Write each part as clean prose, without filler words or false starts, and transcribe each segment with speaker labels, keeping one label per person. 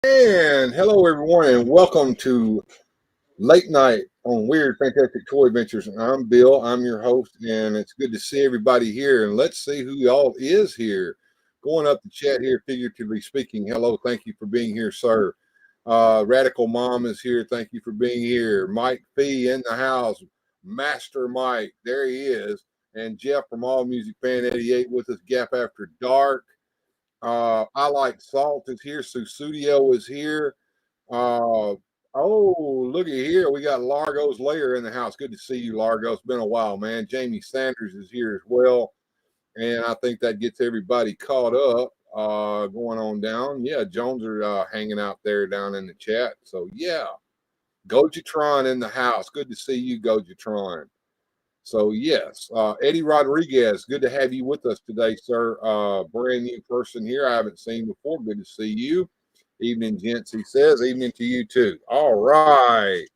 Speaker 1: And hello, everyone, and welcome to Late Night on Weird, Fantastic Toy Adventures. And I'm Bill. I'm your host, and it's good to see everybody here. And let's see who y'all is here. Going up the chat here, figuratively speaking. Hello, thank you for being here, sir. Radical Mom is here. Thank you for being here. Mike Fee in the house. Master Mike, there he is. And Jeff from All Music Fan 88 with us. Gap After Dark. I Like Salt is here. Susudio is here. Oh, look at here. We got Largo's Lair in the house. Good to see you, Largo. It's been a while, man. Jamie Sanders is here as well. And I think that gets everybody caught up going on down. Yeah, Jones are hanging out there down in the chat. So, yeah. Gojatron in the house. Good to see you, Gojatron. So, yes, Eddie Rodriguez, good to have you with us today, sir. Brand new person here I haven't seen before. Good to see you. Evening, gents, he says. Evening to you, too. All right.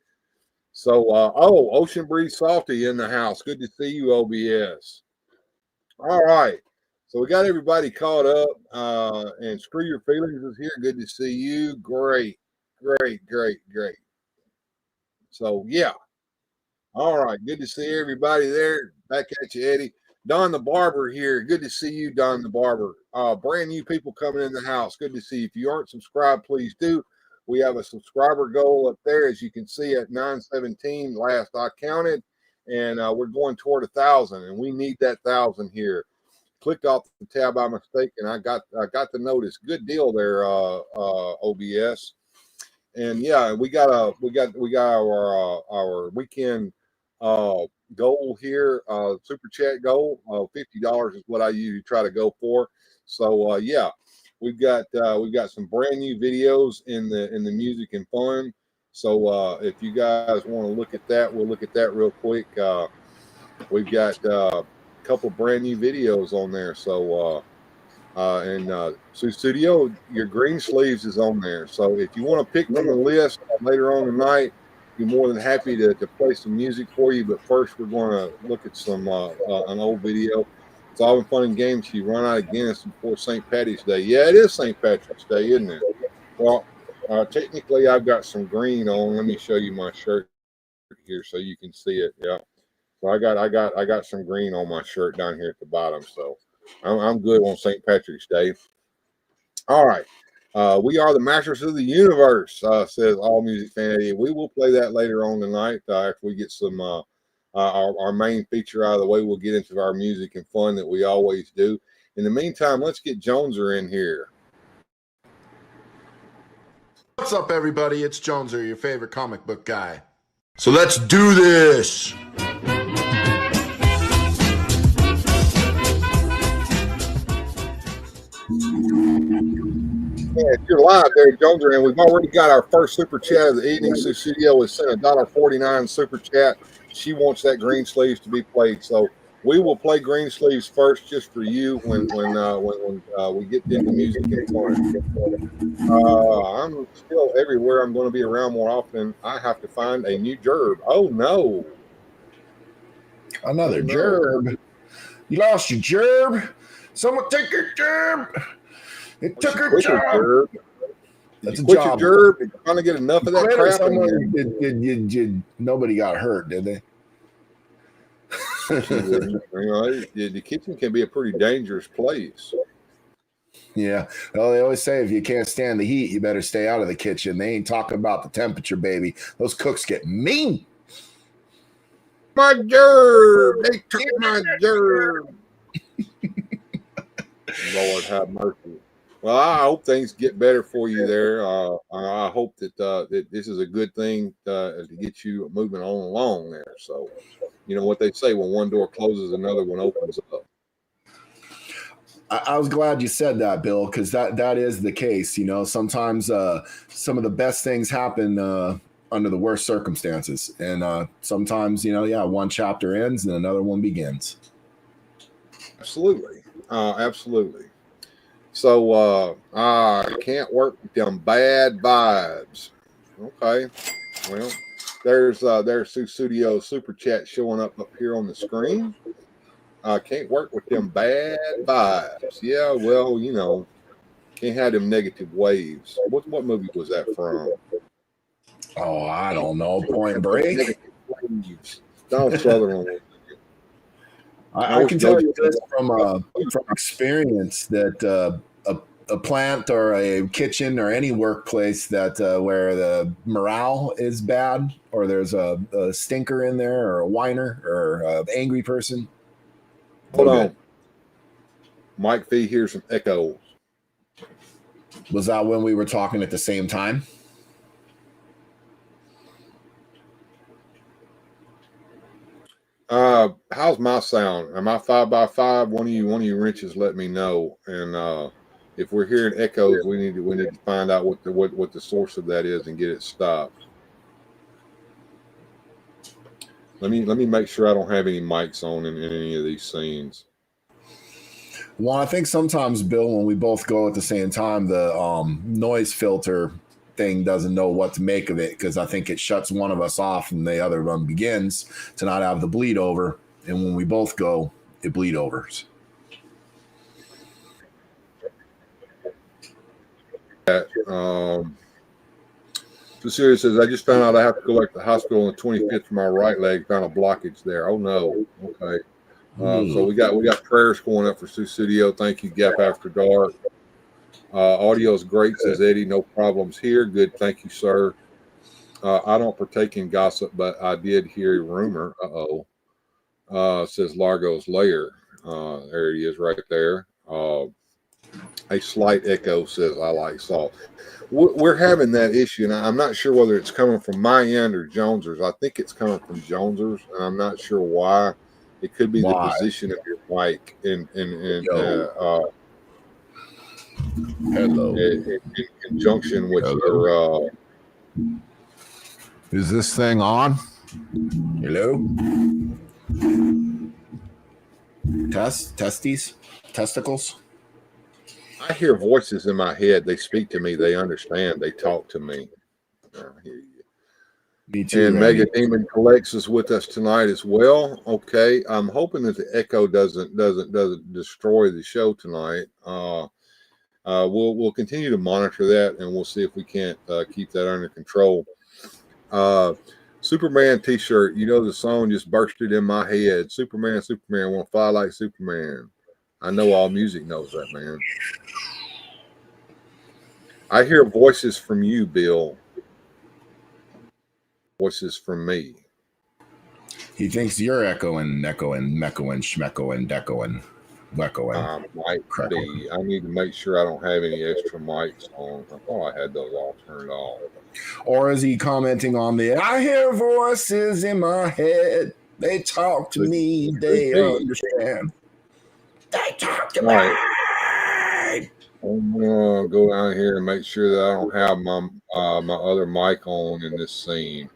Speaker 1: So, Ocean Breeze Salty in the house. Good to see you, OBS. All right. So, we got everybody caught up. And Screw Your Feelings is here. Good to see you. Great. So, yeah. All right, good to see everybody there. Back at you, Eddie. Don the Barber here. Good to see you, Don the Barber. Brand new people coming in the house. Good to see you. If you aren't subscribed, please do. We have a subscriber goal up there, as you can see, at 917 last I counted, and we're going toward 1,000, and we need that 1,000 here. Clicked off the tab by mistake, and I got the notice. Good deal there, OBS. And yeah, we got our weekend goal here, super chat goal. $50 is what I usually try to go for. So yeah, we've got some brand new videos in the music and fun. So if you guys want to look at that, we'll look at that real quick. We've got a couple brand new videos on there. So Studio, your green sleeves is on there. So if you want to pick from the list later on tonight, be more than happy to play some music for you. But first, we're going to look at some an old video. It's all been fun and games. You run out of Guinness before St. Patty's Day. Yeah, it is St. Patrick's Day, isn't it? Well, technically, I've got some green on. Let me show you my shirt here so you can see it. Yeah. So I got some green on my shirt down here at the bottom. So I'm good on St. Patrick's Day. All right. We are the masters of the universe, says All Music Fan 88. We will play that later on tonight after we get some our main feature out of the way. We'll get into our music and fun that we always do. In the meantime, let's get Joneser in here.
Speaker 2: What's up, everybody? It's Joneser, your favorite comic book guy. So let's do this.
Speaker 1: Yeah, if you're live there, Joneser, and we've already got our first super chat of the evening. Studio has sent a $1.49 super chat. She wants that green sleeves to be played, so we will play green sleeves first, just for you when we get into music and fun. I'm still everywhere. I'm going to be around more often. I have to find a new gerb. Oh no,
Speaker 3: another gerb. You lost your gerb. Someone take your gerb. It took her job.
Speaker 1: That's a job. Gerb? You're trying to get enough of that crap.
Speaker 3: Nobody got hurt, did they?
Speaker 1: The kitchen can be a pretty dangerous place.
Speaker 3: Yeah. Well, they always say if you can't stand the heat, you better stay out of the kitchen. They ain't talking about the temperature, baby. Those cooks get mean.
Speaker 1: My gerb. They took my gerb. Lord have mercy. Well, I hope things get better for you there. I hope that this is a good thing to get you moving on along there. So, you know what they say, when one door closes, another one opens up.
Speaker 3: I was glad you said that, Bill, because that is the case. You know, sometimes some of the best things happen under the worst circumstances. And sometimes, one chapter ends and another one begins.
Speaker 1: Absolutely. Absolutely. So I can't work with them bad vibes. Okay. Well, there's Studio super chat showing up here on the screen. I can't work with them bad vibes. Yeah, well, Can't have them negative waves. What movie was that from?
Speaker 3: Oh, I don't know. Point Break.
Speaker 1: Negative waves. Donald Sutherland.
Speaker 3: I can tell you this from experience that a plant or a kitchen or any workplace that where the morale is bad or there's a stinker in there or a whiner or an angry person.
Speaker 1: Hold on. Mike V, here's some echoes.
Speaker 3: Was that when we were talking at the same time?
Speaker 1: How's my sound? Am I 5x5? One of you wrenches let me know. And if we're hearing echoes, we need to find out what the source of that is and get it stopped. Let me make sure I don't have any mics on in any of these scenes.
Speaker 3: Well, I think sometimes, Bill, when we both go at the same time, the noise filter thing doesn't know what to make of it because I think it shuts one of us off and the other one begins to not have the bleed over. And when we both go, it bleed overs.
Speaker 1: Cecilia says, I just found out I have to go back to the hospital on the 25th for my right leg. Found a blockage there. Oh no. Okay. So we got prayers going up for Sioux Studio. Thank you, Gap After Dark. Audio is great, says Eddie. No problems here. Good. Thank you, sir. I don't partake in gossip, but I did hear a rumor. Says Largo's Lair. There he is right there. A slight echo says I like salt. We're having that issue, and I'm not sure whether it's coming from my end or Jones's. I think it's coming from Jones's, and I'm not sure why. It could be the position of your mic in conjunction with your.
Speaker 3: Is this thing on? Hello? Testicles?
Speaker 1: I hear voices in my head. They speak to me. They understand. They talk to me. I hear you.
Speaker 3: Me too.
Speaker 1: And Mega Demon Collects is with us tonight as well. Okay, I'm hoping that the echo doesn't destroy the show tonight. We'll continue to monitor that, and we'll see if we can't keep that under control. Superman T-shirt. You know the song just bursted in my head. Superman, want to fly like Superman. I know all music knows that, man. I hear voices from you, Bill. Voices from me.
Speaker 3: He thinks you're echoing, schmecoing, decoing, weckoing.
Speaker 1: Might be. I need to make sure I don't have any extra mics on. I thought I had those all turned off.
Speaker 3: Or is he commenting on I hear voices in my head. They talk to me. They understand. They talk to me.
Speaker 1: I'm gonna go down here and make sure that I don't have my other mic on in this scene.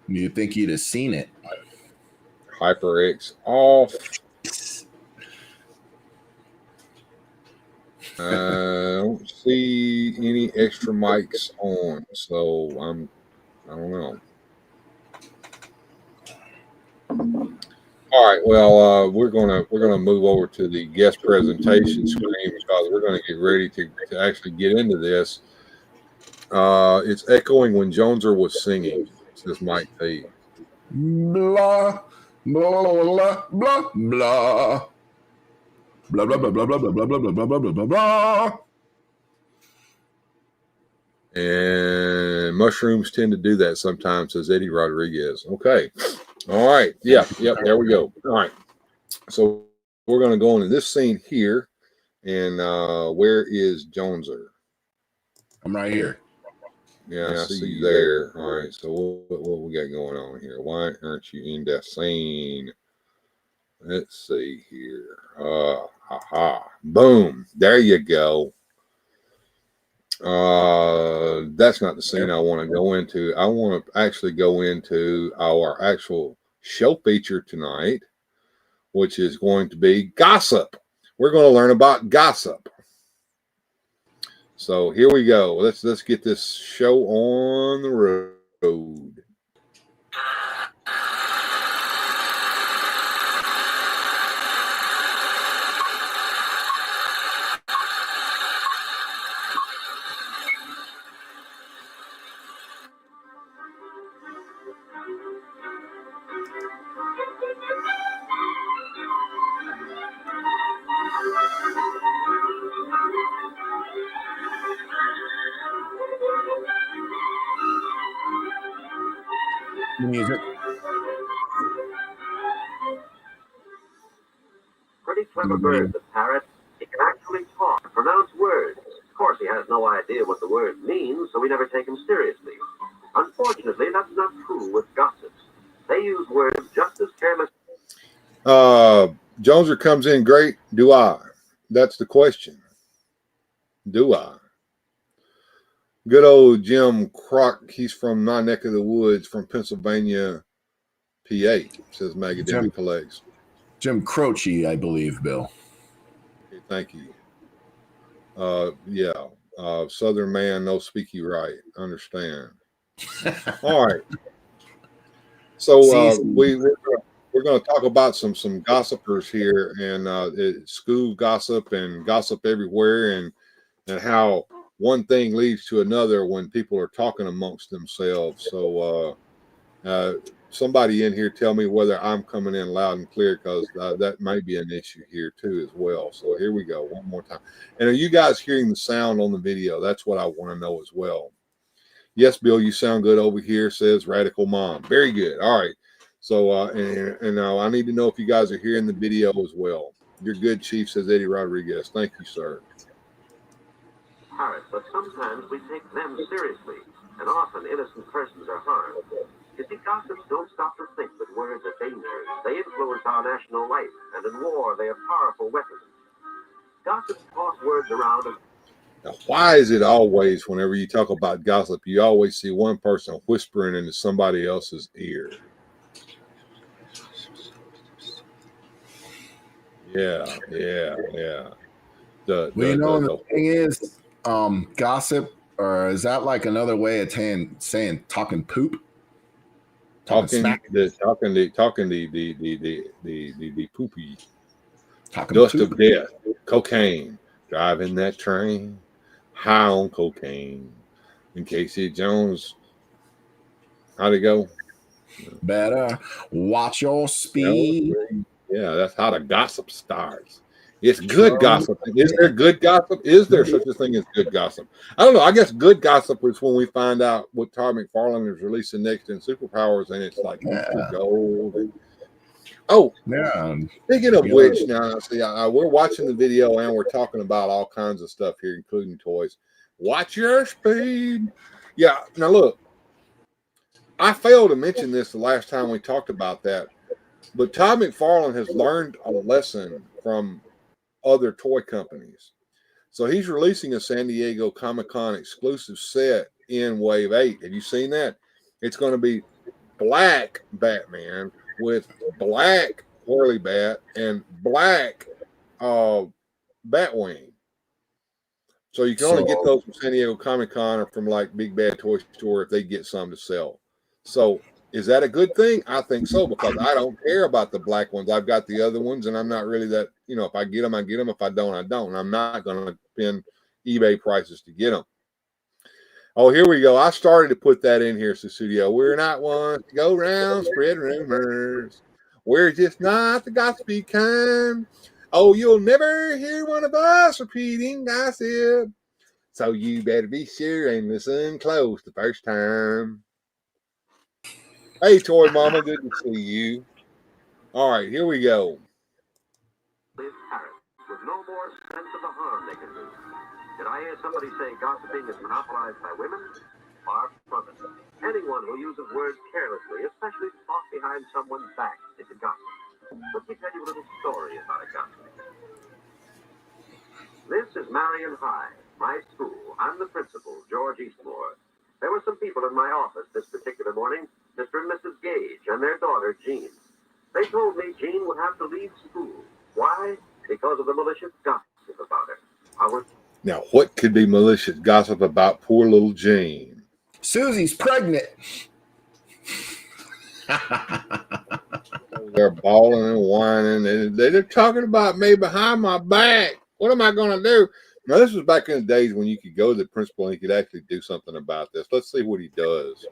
Speaker 3: You think you'd have seen it?
Speaker 1: HyperX off. I don't see any extra mics on, so I don't know. All right, well, we're gonna move over to the guest presentation screen because we're gonna get ready to actually get into this. It's echoing when Joneser was singing. Says Mike P.
Speaker 3: Blah blah blah blah blah blah blah blah blah blah blah blah blah blah blah blah blah blah.
Speaker 1: And mushrooms tend to do that sometimes, says Eddie Rodriguez. Okay. All right. Yep. There we go. All right. So we're going to go into this scene here. And where is Joneser?
Speaker 3: I'm right here.
Speaker 1: Yeah, I see you there. All right. So what we got going on here? Why aren't you in that scene? Let's see here. Boom. There you go. That's not the scene I want to go into. I want to actually go into our actual show feature tonight, which is going to be gossip. We're going to learn about gossip. So here we go. Let's get this show on the road.
Speaker 3: music.
Speaker 4: Pretty clever bird, the parrot. He can actually talk, pronounce words. Of course, he has no idea what the word means, so we never take him seriously. Unfortunately, that's not true with gossips. They use words just as carelessly.
Speaker 1: Joneser comes in great. Do I? That's the question. Do I? Good old Jim Croc. He's from my neck of the woods, from Pennsylvania, PA, says Magademic Collects.
Speaker 3: Jim Croce, I believe, Bill.
Speaker 1: Okay, thank you. Southern man, no speaky right. Understand. All right. So we're going to talk about some gossipers here, and school gossip and gossip everywhere, and how one thing leads to another when people are talking amongst themselves. So somebody in here tell me whether I'm coming in loud and clear, because that may be an issue here too as well. So here we go one more time. And are you guys hearing the sound on the video? That's what I want to know as well. Yes, Bill, you sound good over here, says Radical Mom. Very good. All right. So I need to know if you guys are hearing the video as well. You're good, Chief, says Eddie Rodriguez. Thank you, sir.
Speaker 4: But sometimes we take them seriously, and often innocent persons are harmed. You see, gossips don't stop to think that words are dangerous. They influence our national life, and in war, they are powerful weapons. Gossips toss words around.
Speaker 1: Now, why is it always, whenever you talk about gossip, you always see one person whispering into somebody else's ear? Yeah.
Speaker 3: The thing is, gossip, or is that like another way of saying talking poop?
Speaker 1: Talking
Speaker 3: smack?
Speaker 1: The poopy.
Speaker 3: Talking
Speaker 1: Dust
Speaker 3: poop?
Speaker 1: of death. Cocaine. Driving that train. High on cocaine. And Casey Jones. How'd it go?
Speaker 3: Better watch your speed.
Speaker 1: Yeah, that's how the gossip starts. It's good gossip. Is there good gossip? Is there such a thing as good gossip? I don't know. I guess good gossip is when we find out what Todd McFarlane is releasing next in Superpowers, and it's like gold. Speaking of which, now see, we're watching the video and we're talking about all kinds of stuff here, including toys. Watch your speed. Yeah. Now look, I failed to mention this the last time we talked about that, but Todd McFarlane has learned a lesson from other toy companies. So he's releasing a San Diego Comic-Con exclusive set in Wave 8. Have you seen that? It's going to be black Batman with black Whirly Bat and black Batwing. So you can only get those from San Diego Comic-Con or from like Big Bad Toy Store if they get some to sell. So is that a good thing? I think so, because I don't care about the black ones. I've got the other ones, and I'm not really that, if I get them, I get them. If I don't, I don't. And I'm not going to spend eBay prices to get them. Oh, here we go. I started to put that in here, Studio. We're not ones to go around spread rumors. We're just not the gossipy kind. Oh, you'll never hear one of us repeating gossip. So you better be sure and listen close the first time. Hey, Toy Mama, good to see you. All right, here we go.
Speaker 4: With no more sense of the harm they can do. Did I hear somebody say gossiping is monopolized by women? Far from it. Anyone who uses words carelessly, especially talk behind someone's back, is a gossip. Let me tell you a little story about a gossip. This is Marion High, my school. I'm the principal, George Eastmore. There were some people in my office this particular morning, Mr. and Mrs. Gage and their daughter, Jean. They told me Jean would have to leave school. Why? Because of the malicious gossip about her.
Speaker 1: Now, what could be malicious gossip about poor little Jean?
Speaker 3: Susie's pregnant.
Speaker 1: They're bawling and whining, and they're talking about me behind my back. What am I going to do? Now, this was back in the days when you could go to the principal and he could actually do something about this. Let's see what he does.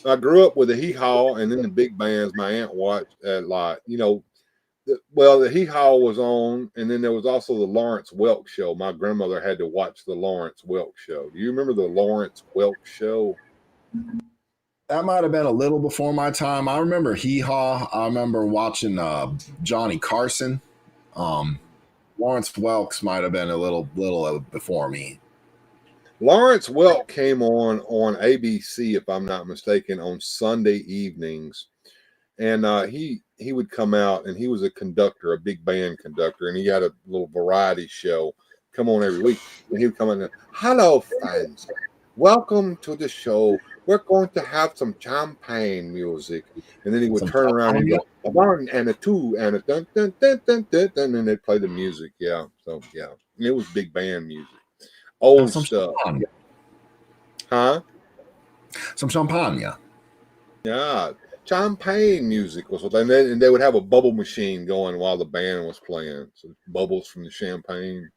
Speaker 1: I grew up with the hee-haw and then the big bands my aunt watched a lot. The hee-haw was on, and then there was also the Lawrence Welk show. My grandmother had to watch the Lawrence Welk show. Do you remember the Lawrence Welk show?
Speaker 3: That might have been a little before my time. I remember Hee Haw. I remember watching Johnny Carson. Lawrence Welks might have been a little before me.
Speaker 1: Lawrence Welk came on ABC, if I'm not mistaken, on Sunday evenings, and he would come out, and he was a conductor, a big band conductor, and he had a little variety show come on every week, and he would come in and, hello, fans, welcome to the show. We're going to have some champagne music, and then he would turn around and go, a one and a two and a dun dun dun dun dun, dun, and they'd play the music. Yeah, so yeah, it was big band music. Old stuff.
Speaker 3: Champagne.
Speaker 1: Huh?
Speaker 3: Some champagne.
Speaker 1: Yeah. Champagne music was what and they would have a bubble machine going while the band was playing. So bubbles from the champagne.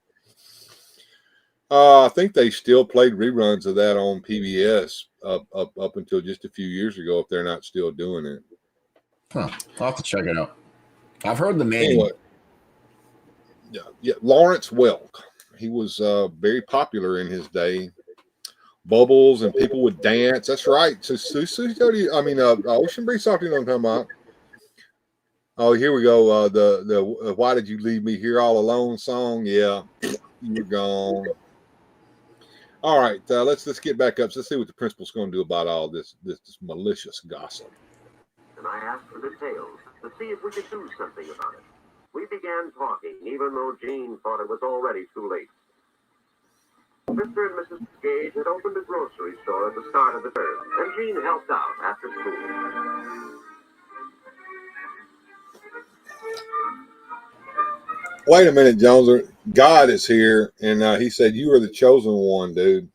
Speaker 1: I think they still played reruns of that on PBS up until just a few years ago, if they're not still doing it.
Speaker 3: Huh. I'll have to check it out. I've heard the name.
Speaker 1: Anyway, yeah. Lawrence Welk. He was very popular in his day. Bubbles and people would dance. That's right. So Ocean Breeze Softy, you know what I'm talking about. Oh, here we go. The Why Did You Leave Me Here All Alone song. Yeah, you're gone. All right, let's get back up. Let's see what the principal's going to do about all this malicious gossip.
Speaker 4: And I asked for details to see if we could do something about it. We began talking, even though Jean thought it was already too late. Mr. and Mrs. Gage had opened a grocery store at the start of the term, and Jean helped out after school.
Speaker 1: Wait a minute, Jones. God is here, and he said, you are the chosen one, dude.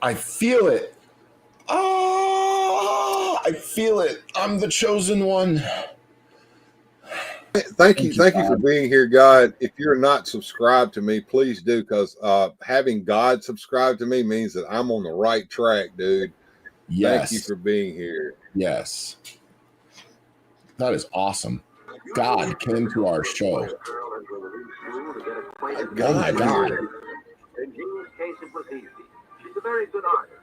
Speaker 3: I feel it. Oh, I feel it. I'm the chosen one.
Speaker 1: Thank you for being here, God. If you're not subscribed to me, please do, because having God subscribe to me means that I'm on the right track, dude.
Speaker 3: Yes.
Speaker 1: Thank you for being here.
Speaker 3: Yes. That is awesome. God came to our show.
Speaker 1: God.
Speaker 4: In Jean's case, it was easy. She's a very good artist.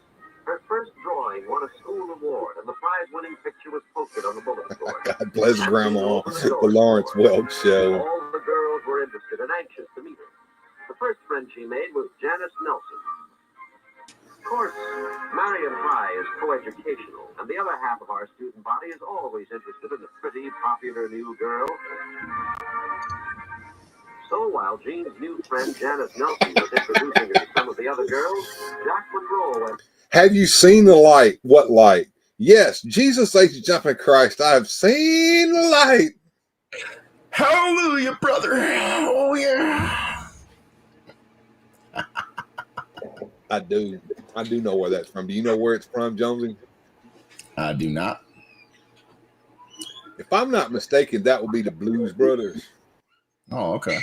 Speaker 4: Her first drawing won a school award, and the prize-winning picture was posted on the bulletin board.
Speaker 1: God bless Grandma, the Lawrence Welk Show.
Speaker 4: All the girls were interested and anxious to meet her. The first friend she made was Janice Nelson. Of course, Marion High is coeducational, and the other half of our student body is always interested in the pretty, popular new girl. So while Jean's new friend Janice Nelson was introducing her to some of the other girls, Jack Monroe went,
Speaker 1: have you seen the light? What light? Yes, Jesus says to jump in Christ. I have seen the light.
Speaker 3: Hallelujah, brother. Oh, yeah.
Speaker 1: I do know where that's from. Do you know where it's from, Jonesy?
Speaker 3: I do not.
Speaker 1: If I'm not mistaken, that would be the Blues Brothers.
Speaker 3: Oh, okay.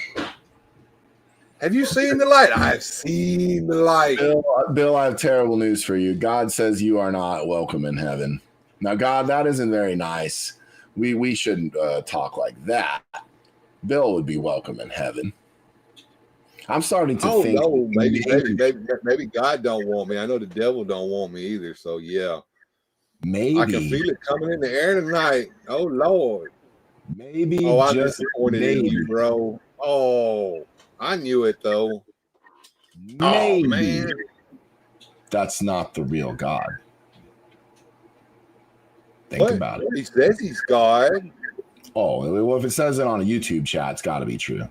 Speaker 1: Have you seen the light? I've seen the light.
Speaker 3: Bill, I have terrible news for you. God says you are not welcome in heaven. Now, God, that isn't very nice. We shouldn't talk like that. Bill would be welcome in heaven. I'm starting to think.
Speaker 1: No, maybe God don't want me. I know the devil don't want me either. So yeah,
Speaker 3: maybe
Speaker 1: I can feel it coming in the air tonight. Oh Lord,
Speaker 3: maybe.
Speaker 1: Oh, I'm disappointed in you, bro. Oh, I knew it though.
Speaker 3: Maybe.
Speaker 1: Oh man,
Speaker 3: that's not the real God. Think about it.
Speaker 1: He says he's God.
Speaker 3: Oh, well, if it says it on a YouTube chat, it's got to be true.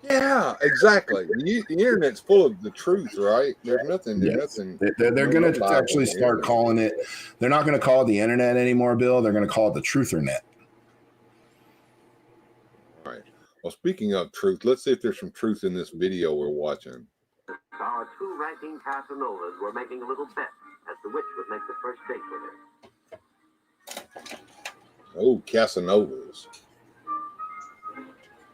Speaker 1: Yeah, exactly. The internet's full of the truth, right? There's nothing.
Speaker 3: Yes. They're going to actually start calling it. They're not going to call it the internet anymore, Bill. They're going to call it the truthernet.
Speaker 1: All right. Well, speaking of truth, let's see if there's some truth in this video we're watching.
Speaker 4: Our two ranking Casanovas were making a little bet as to which would make the first date with her.
Speaker 1: Oh, Casanovas.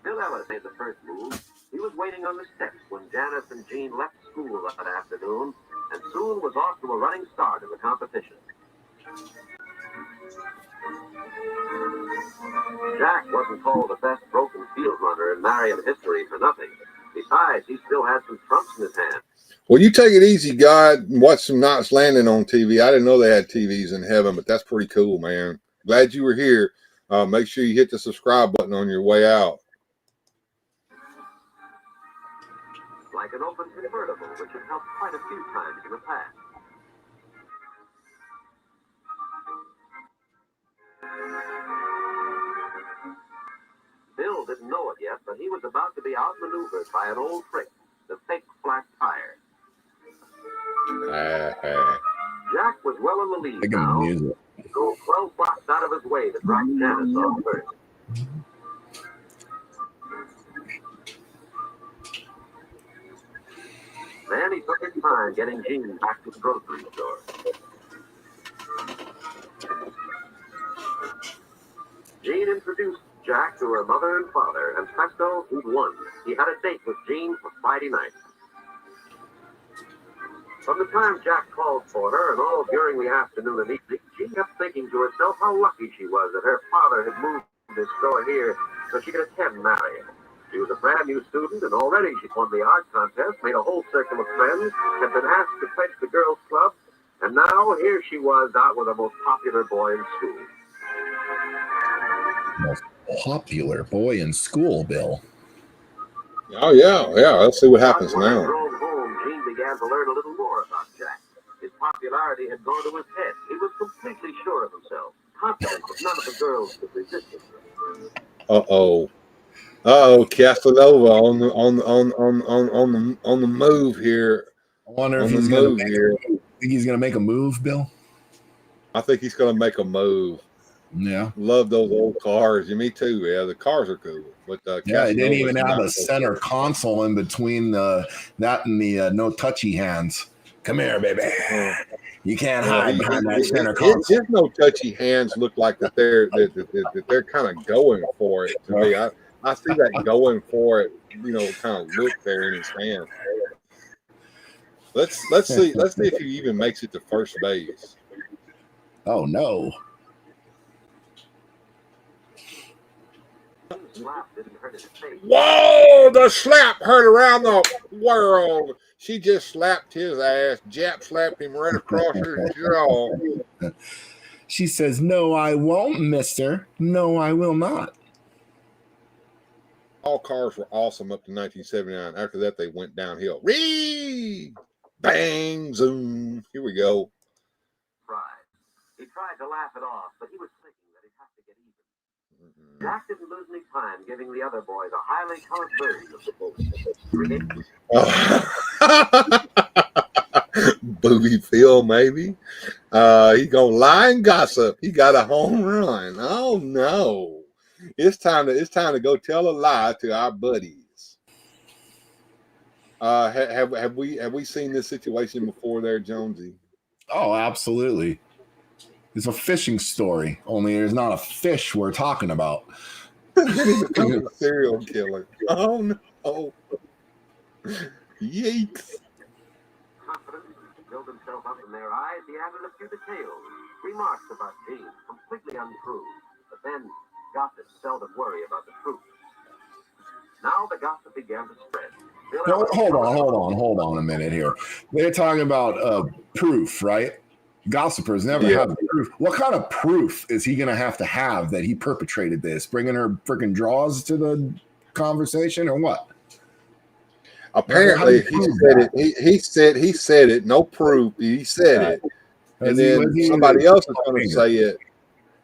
Speaker 4: Bill Ellis made the first move. He was waiting on the steps when Janice and Jean left school that afternoon, and soon was off to a running start in the competition. Jack wasn't called the best broken field runner in Marion history for nothing. Besides, he still had some trumps in his hand.
Speaker 1: Well, you take it easy, God, and watch some Knots Landing on TV. I didn't know they had TVs in heaven, but that's pretty cool, man. Glad you were here. Make sure you hit the subscribe button on your way out.
Speaker 4: Like an open convertible, which had helped quite a few times in the past. Bill didn't know it yet, but he was about to be outmaneuvered by an old trick, the fake flat tire. Jack was well in the lead now. He drove 12 blocks out of his way to drop Janice off first. Then he took his time getting Jean back to the grocery store. Jean introduced Jack to her mother and father, and presto, he'd won. He had a date with Jean for Friday night. From the time Jack called for her and all during the afternoon and evening, Jean kept thinking to herself how lucky she was that her father had moved his store here so she could attend Marion. She was a brand new student, and already she won the art contest, made a whole circle of friends, had been asked to pledge the girls' club, and now here she was out with the most popular boy in school.
Speaker 3: Most popular boy in school, Bill.
Speaker 1: Oh, yeah. Let's see what happens
Speaker 4: When he
Speaker 1: now.
Speaker 4: drove home, Jean began to learn a little more about Jack. His popularity had gone to his head. He was completely sure of himself, confident that none of the girls could resist him.
Speaker 1: Uh-oh, Casanova on the move here.
Speaker 3: I wonder if
Speaker 1: On
Speaker 3: he's
Speaker 1: the
Speaker 3: going
Speaker 1: move here.
Speaker 3: Think he's going to make a move, Bill?
Speaker 1: I think he's going to make a move.
Speaker 3: Yeah.
Speaker 1: Love those old cars. Me too. Yeah, the cars are cool. But
Speaker 3: Yeah, it didn't even
Speaker 1: Casanova's
Speaker 3: have
Speaker 1: not
Speaker 3: a center console in between that and the no touchy hands. Come here, baby. You can't hide behind that center console.
Speaker 1: His no touchy hands look like that they're kind of going for it to me. I see that going for it, kind of look there in his hand. Let's see if he even makes it to first base.
Speaker 3: Oh no.
Speaker 1: Whoa, the slap heard around the world. She just slapped his ass. Jap slapped him right across her jaw.
Speaker 3: She says, "No, I won't, mister. No, I will not."
Speaker 1: All cars were awesome up to 1979. After that, they went downhill. Ree! Bang! Zoom! Here we go.
Speaker 4: He tried to laugh it off, but he was thinking that he'd have to get even. Jack didn't lose any time giving the other boys a highly colored version of the boat.
Speaker 1: Booby Phil, maybe. He's gonna lie and gossip. He got a home run. Oh no! It's time to go tell a lie to our buddies. Have we seen this situation before, there, Jonesy?
Speaker 3: Oh, absolutely. It's a fishing story. Only there's not a fish we're talking about.
Speaker 1: Then he becomes a serial killer. Oh no! Yikes!
Speaker 4: Confident, built himself up in their eyes, he added a few details, remarks about Jean, completely untrue. But then, gossip seldom worry about the truth. Now the gossip began to spread.
Speaker 3: No, hold on a minute here. They're talking about proof, right? Gossipers never have proof. What kind of proof is he going to have that he perpetrated this? Bringing her freaking draws to the conversation or what?
Speaker 1: Apparently, he said it. No proof. He said it, and then somebody else is going to say it.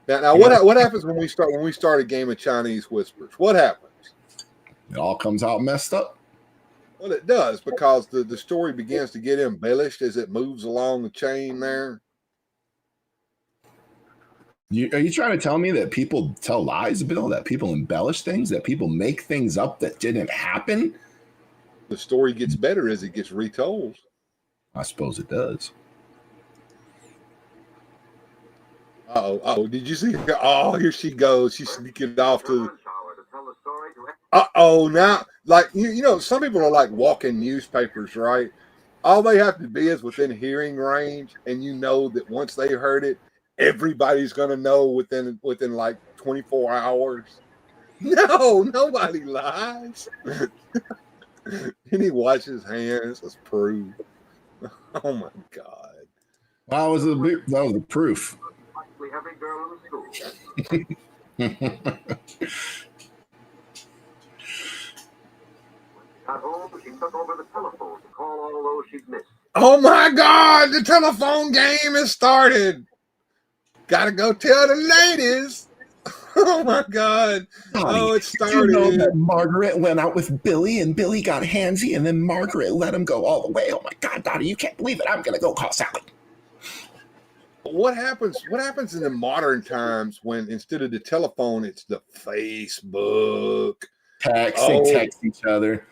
Speaker 1: Now, what happens when we start a game of Chinese whispers? What happens?
Speaker 3: It all comes out messed up.
Speaker 1: Well, it does, because the story begins to get embellished as it moves along the chain there.
Speaker 3: Are you trying to tell me that people tell lies, Bill? That people embellish things? That people make things up that didn't happen?
Speaker 1: The story gets better as it gets retold.
Speaker 3: I suppose it does.
Speaker 1: Oh, did you see her? Oh, here she goes. She's sneaking off to. Now, like, some people are like walking newspapers, right? All they have to be is within hearing range, and that once they heard it, everybody's going to know within like 24 hours. No, nobody lies. And he washes hands. Let's prove. Oh my God.
Speaker 3: That was the proof.
Speaker 4: Practically every girl in the school. Got home, she took over the telephone to call all those she'd missed.
Speaker 1: Oh my God, the telephone game has started. Gotta go tell the ladies. Oh my God.
Speaker 3: Donnie,
Speaker 1: Oh, it
Speaker 3: did you know
Speaker 1: started.
Speaker 3: that Margaret went out with Billy and Billy got handsy and then Margaret let him go all the way? Oh my God, Donnie, you can't believe it. I'm going to go call Sally.
Speaker 1: What happens in the modern times when instead of the telephone, it's the Facebook?
Speaker 3: They text each other.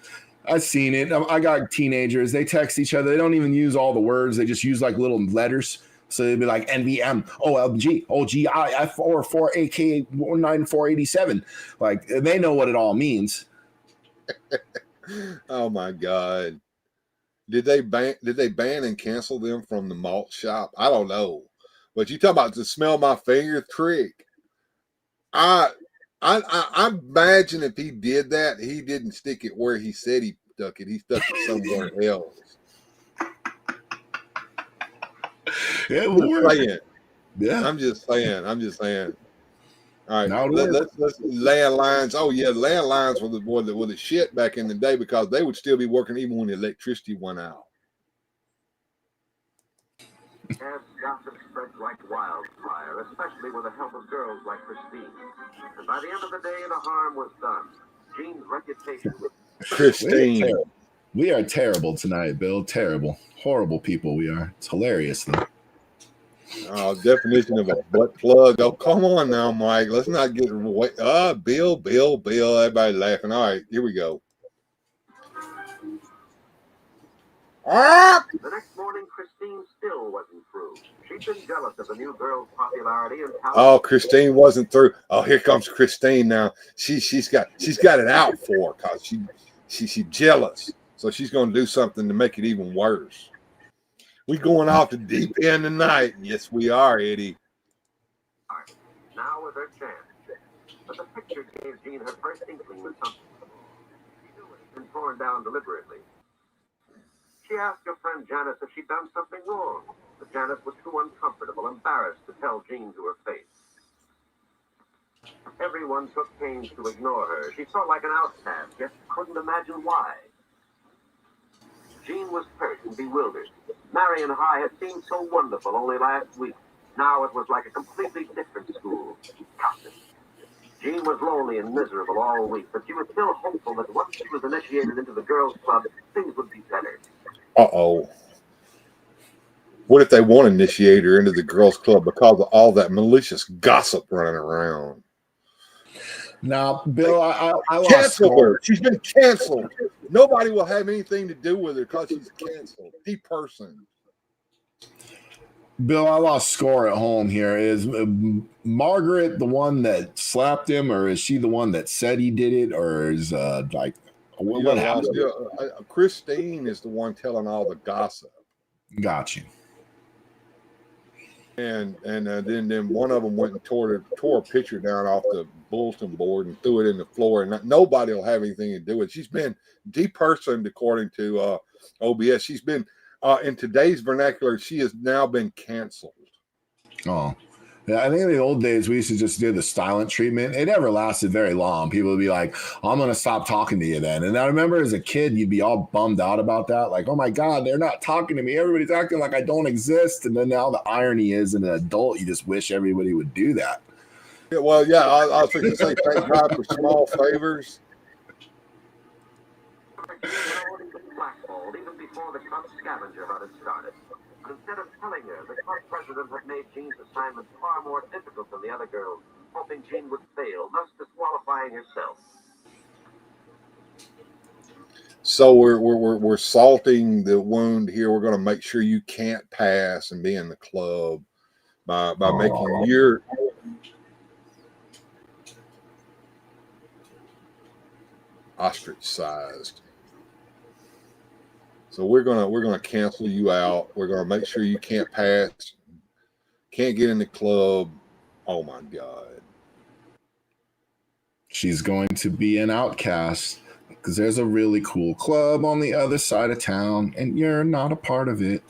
Speaker 3: I've seen it. I got teenagers. They text each other. They don't even use all the words. They just use like little letters. So they'd be like NVM, OLG, OGI, F44, AK 19487. Like they know what it all means.
Speaker 1: Oh my God. Did they ban and cancel them from the malt shop? I don't know. But you talk about the smell my finger trick. I imagine if he did that, he didn't stick it where he said he stuck it. He stuck it somewhere else. I'm just saying. All right, let's landlines. Oh yeah, landlines were the shit back in the day because they would still be working even when the electricity went out.
Speaker 4: As gossip spreads like wildfire, especially with the help of girls like Christine. And by the end of the day, the harm was done. Jean's reputation was...
Speaker 1: Christine.
Speaker 3: We are terrible tonight, Bill. Terrible. Horrible people we are. It's hilarious, though.
Speaker 1: Definition of a butt plug. Oh, come on now, Mike. Let's not get away. Bill. Everybody laughing. All right, here we go.
Speaker 4: The next morning, Christine still wasn't through. She'd been jealous of the new girl's popularity and talent.
Speaker 1: Oh, Christine wasn't through. Oh, here comes Christine now. She's got it out for her because she's jealous. So she's going to do something to make it even worse. We going off the deep end tonight. Yes, we are, Eddie.
Speaker 4: Now was her chance. But the picture gave Jean her first inkling with something. She knew it had been torn down deliberately. She asked her friend Janice if she'd done something wrong, but Janice was too uncomfortable, embarrassed to tell Jean to her face. Everyone took pains to ignore her. She felt like an outcast, yet couldn't imagine why. Jean was hurt and bewildered. Marion High had seemed so wonderful only last week. Now it was like a completely different school. Gossip. Jean was lonely and miserable all week, but she was still hopeful that once she was initiated into the girls' club, things would be better.
Speaker 1: Uh-oh. What if they want to initiate her into the girls' club because of all that malicious gossip running around?
Speaker 3: Now, Bill, I
Speaker 1: cancel her. She's been canceled. Nobody will have anything to do with her because she's canceled. Depersoned.
Speaker 3: Bill, I lost score at home here. Is Margaret the one that slapped him, or is she the one that said he did it, or is what happened?
Speaker 1: Christine is the one telling all the gossip.
Speaker 3: Got you.
Speaker 1: And then one of them went and tore a picture down off the bulletin board and threw it in the floor, and nobody will have anything to do with it. She's been depersoned according to OBS. She's been in today's vernacular, she has now been canceled.
Speaker 3: Oh, yeah. I think in the old days we used to just do the silent treatment. It never lasted very long. People would be like, "I'm going to stop talking to you then." And I remember as a kid, you'd be all bummed out about that, like, "Oh my God, they're not talking to me. Everybody's acting like I don't exist." And then now the irony is, in an adult, you just wish everybody would do that.
Speaker 1: Yeah, well, yeah, I was going to say thank God for small favors.
Speaker 4: Even before the club scavenger hunt had started. But instead of telling her, the club president had made Jean's assignment far more difficult than the other girls, hoping Jean would fail, thus disqualifying herself.
Speaker 1: So we're salting the wound here. We're going to make sure you can't pass and be in the club by making your ostracized. So we're gonna cancel you out. We're gonna make sure you can't pass, can't get in the club. Oh my God.
Speaker 3: She's going to be an outcast. because there's a really cool club on the other side of town, and you're not a part of it.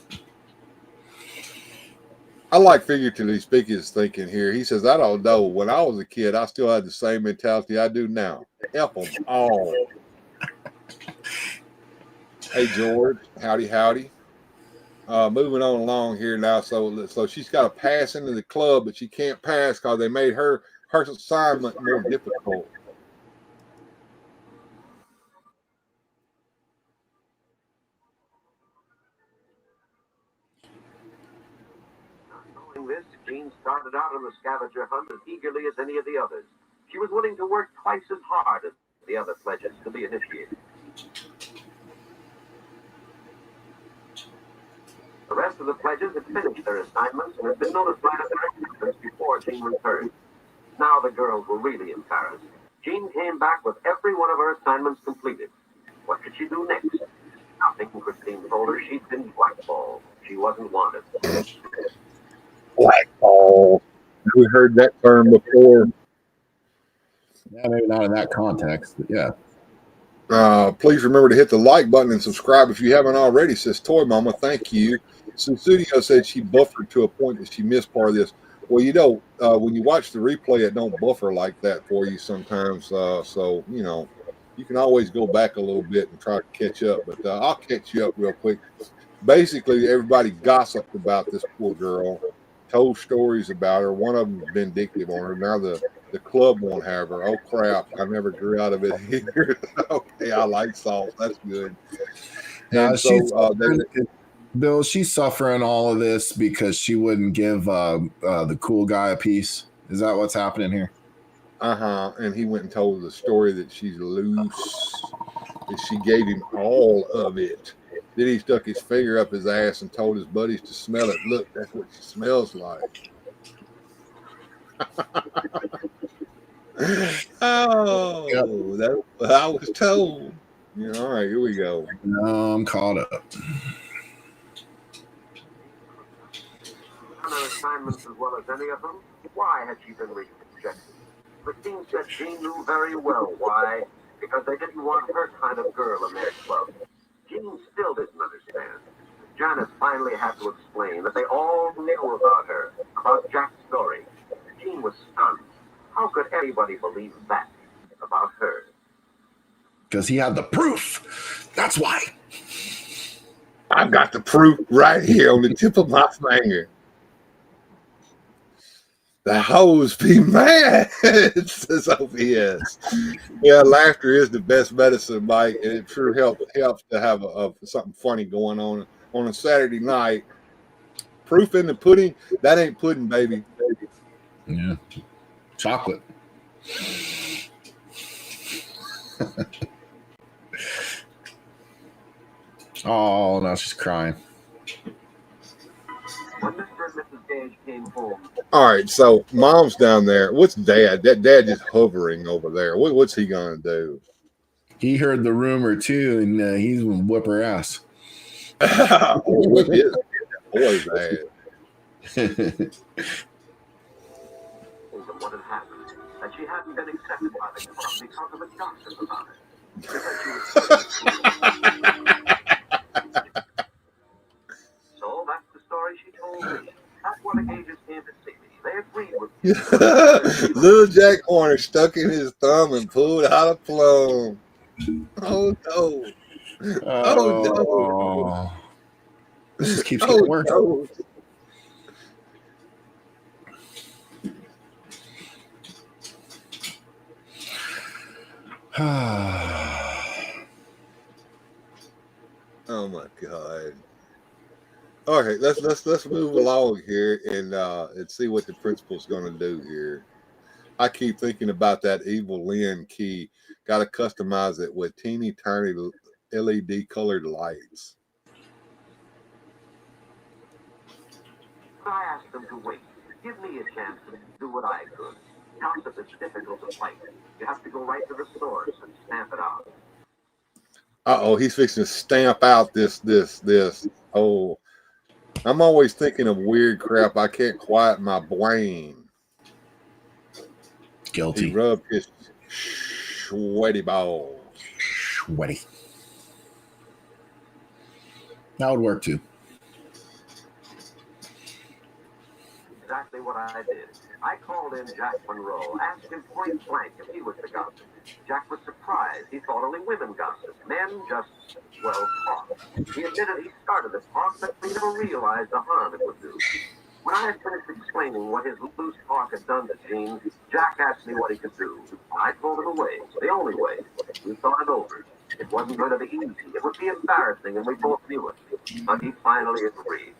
Speaker 1: I like figuratively speaking his thinking here. He says, I don't know. When I was a kid, I still had the same mentality I do now. Help them all. Hey, George. Howdy, howdy. Moving on along here now. So she's got to pass into the club, but she can't pass because they made her assignment more difficult.
Speaker 4: Knowing this, Jean started out on the scavenger hunt as eagerly as any of the others. She was willing to work twice as hard as the other pledges to be initiated. The rest of the pledges had finished their assignments and had been notified of their acceptance before Jean returned. Now the girls were really embarrassed. Jean came back with every one of her assignments completed. What could she do next? Nothing. Christine told her she'd been blackballed. She wasn't wanted.
Speaker 1: Blackball. We heard that term before.
Speaker 3: Yeah, maybe not in that context, but yeah.
Speaker 1: Please remember to hit the like button and subscribe if you haven't already, says Toy Mama. Thank you. Studio said she buffered to a point that she missed part of this. Well, when you watch the replay, it don't buffer like that for you sometimes. So, you can always go back a little bit and try to catch up. But I'll catch you up real quick. Basically, everybody gossiped about this poor girl, told stories about her. One of them was vindictive on her. Now the club won't have her. Oh, crap. I never grew out of it either. Okay, I like salt. That's good. And
Speaker 3: Bill, she's suffering all of this because she wouldn't give the cool guy a piece. Is that what's happening here?
Speaker 1: And he went and told the story that she's loose, that she gave him all of it. Then he stuck his finger up his ass and told his buddies to smell it. Look, that's what she smells like. Oh, yep. That's what I was told. All right, here we go.
Speaker 3: I'm caught up.
Speaker 4: Her assignments as well as any of them. Why had she been rejected? Christine said Jean knew very well why. Because they didn't want her kind of girl in their club. Jean still didn't understand. Janice finally had to explain that they all knew about her, about Jack's story. Jean was stunned. How could anybody believe that about her?
Speaker 3: Because he had the proof. That's why.
Speaker 1: I've got the proof right here on the tip of my finger. The hoes be mad, says OPS. Yeah, laughter is the best medicine, Mike, and it sure helps to have something funny going on a Saturday night. Proof in the pudding, that ain't pudding, baby.
Speaker 3: Yeah. Chocolate. Oh, now she's crying.
Speaker 4: When Mr. and Mrs. Gage came home.
Speaker 1: All right, so mom's down there. What's dad? That dad just hovering over there. What's he gonna do?
Speaker 3: He heard the rumor too, and he's gonna whip her ass.
Speaker 1: Whip his boy's ass.
Speaker 4: What had happened, that she hadn't been accepted by the club because of a gossip about it. So that's the story she told me. That's why the Gages came to see me. They agreed with me.
Speaker 1: Little Jack Horner stuck in his thumb and pulled out a plum. Oh no! Oh no!
Speaker 3: This just keeps getting worse. No.
Speaker 1: Oh my God! All right, let's move along here and see what the principal's going to do here. I keep thinking about that evil Lynn key. Got to customize it with teeny tiny LED colored lights.
Speaker 4: I asked them to wait. Give me a chance to do what I could. Gossip is difficult to fight. You have to go right to the source and stamp it out.
Speaker 1: Uh-oh, he's fixing to stamp out this. Oh, I'm always thinking of weird crap. I can't quiet my brain.
Speaker 3: Guilty.
Speaker 1: He rubbed his sweaty balls.
Speaker 3: sweaty. That would work too.
Speaker 4: Exactly what I did. I called in Jack Monroe, asked him point blank if he was the gossip. Jack was surprised. He thought only women gossiped. Men just, well, talk. He admitted he started the talk, but he never realized the harm it would do. When I had finished explaining what his loose talk had done to Jean, Jack asked me what he could do. I told him a way, the only way. We thought it over. It wasn't going to be easy. It would be embarrassing, and we both knew it. But he finally agreed.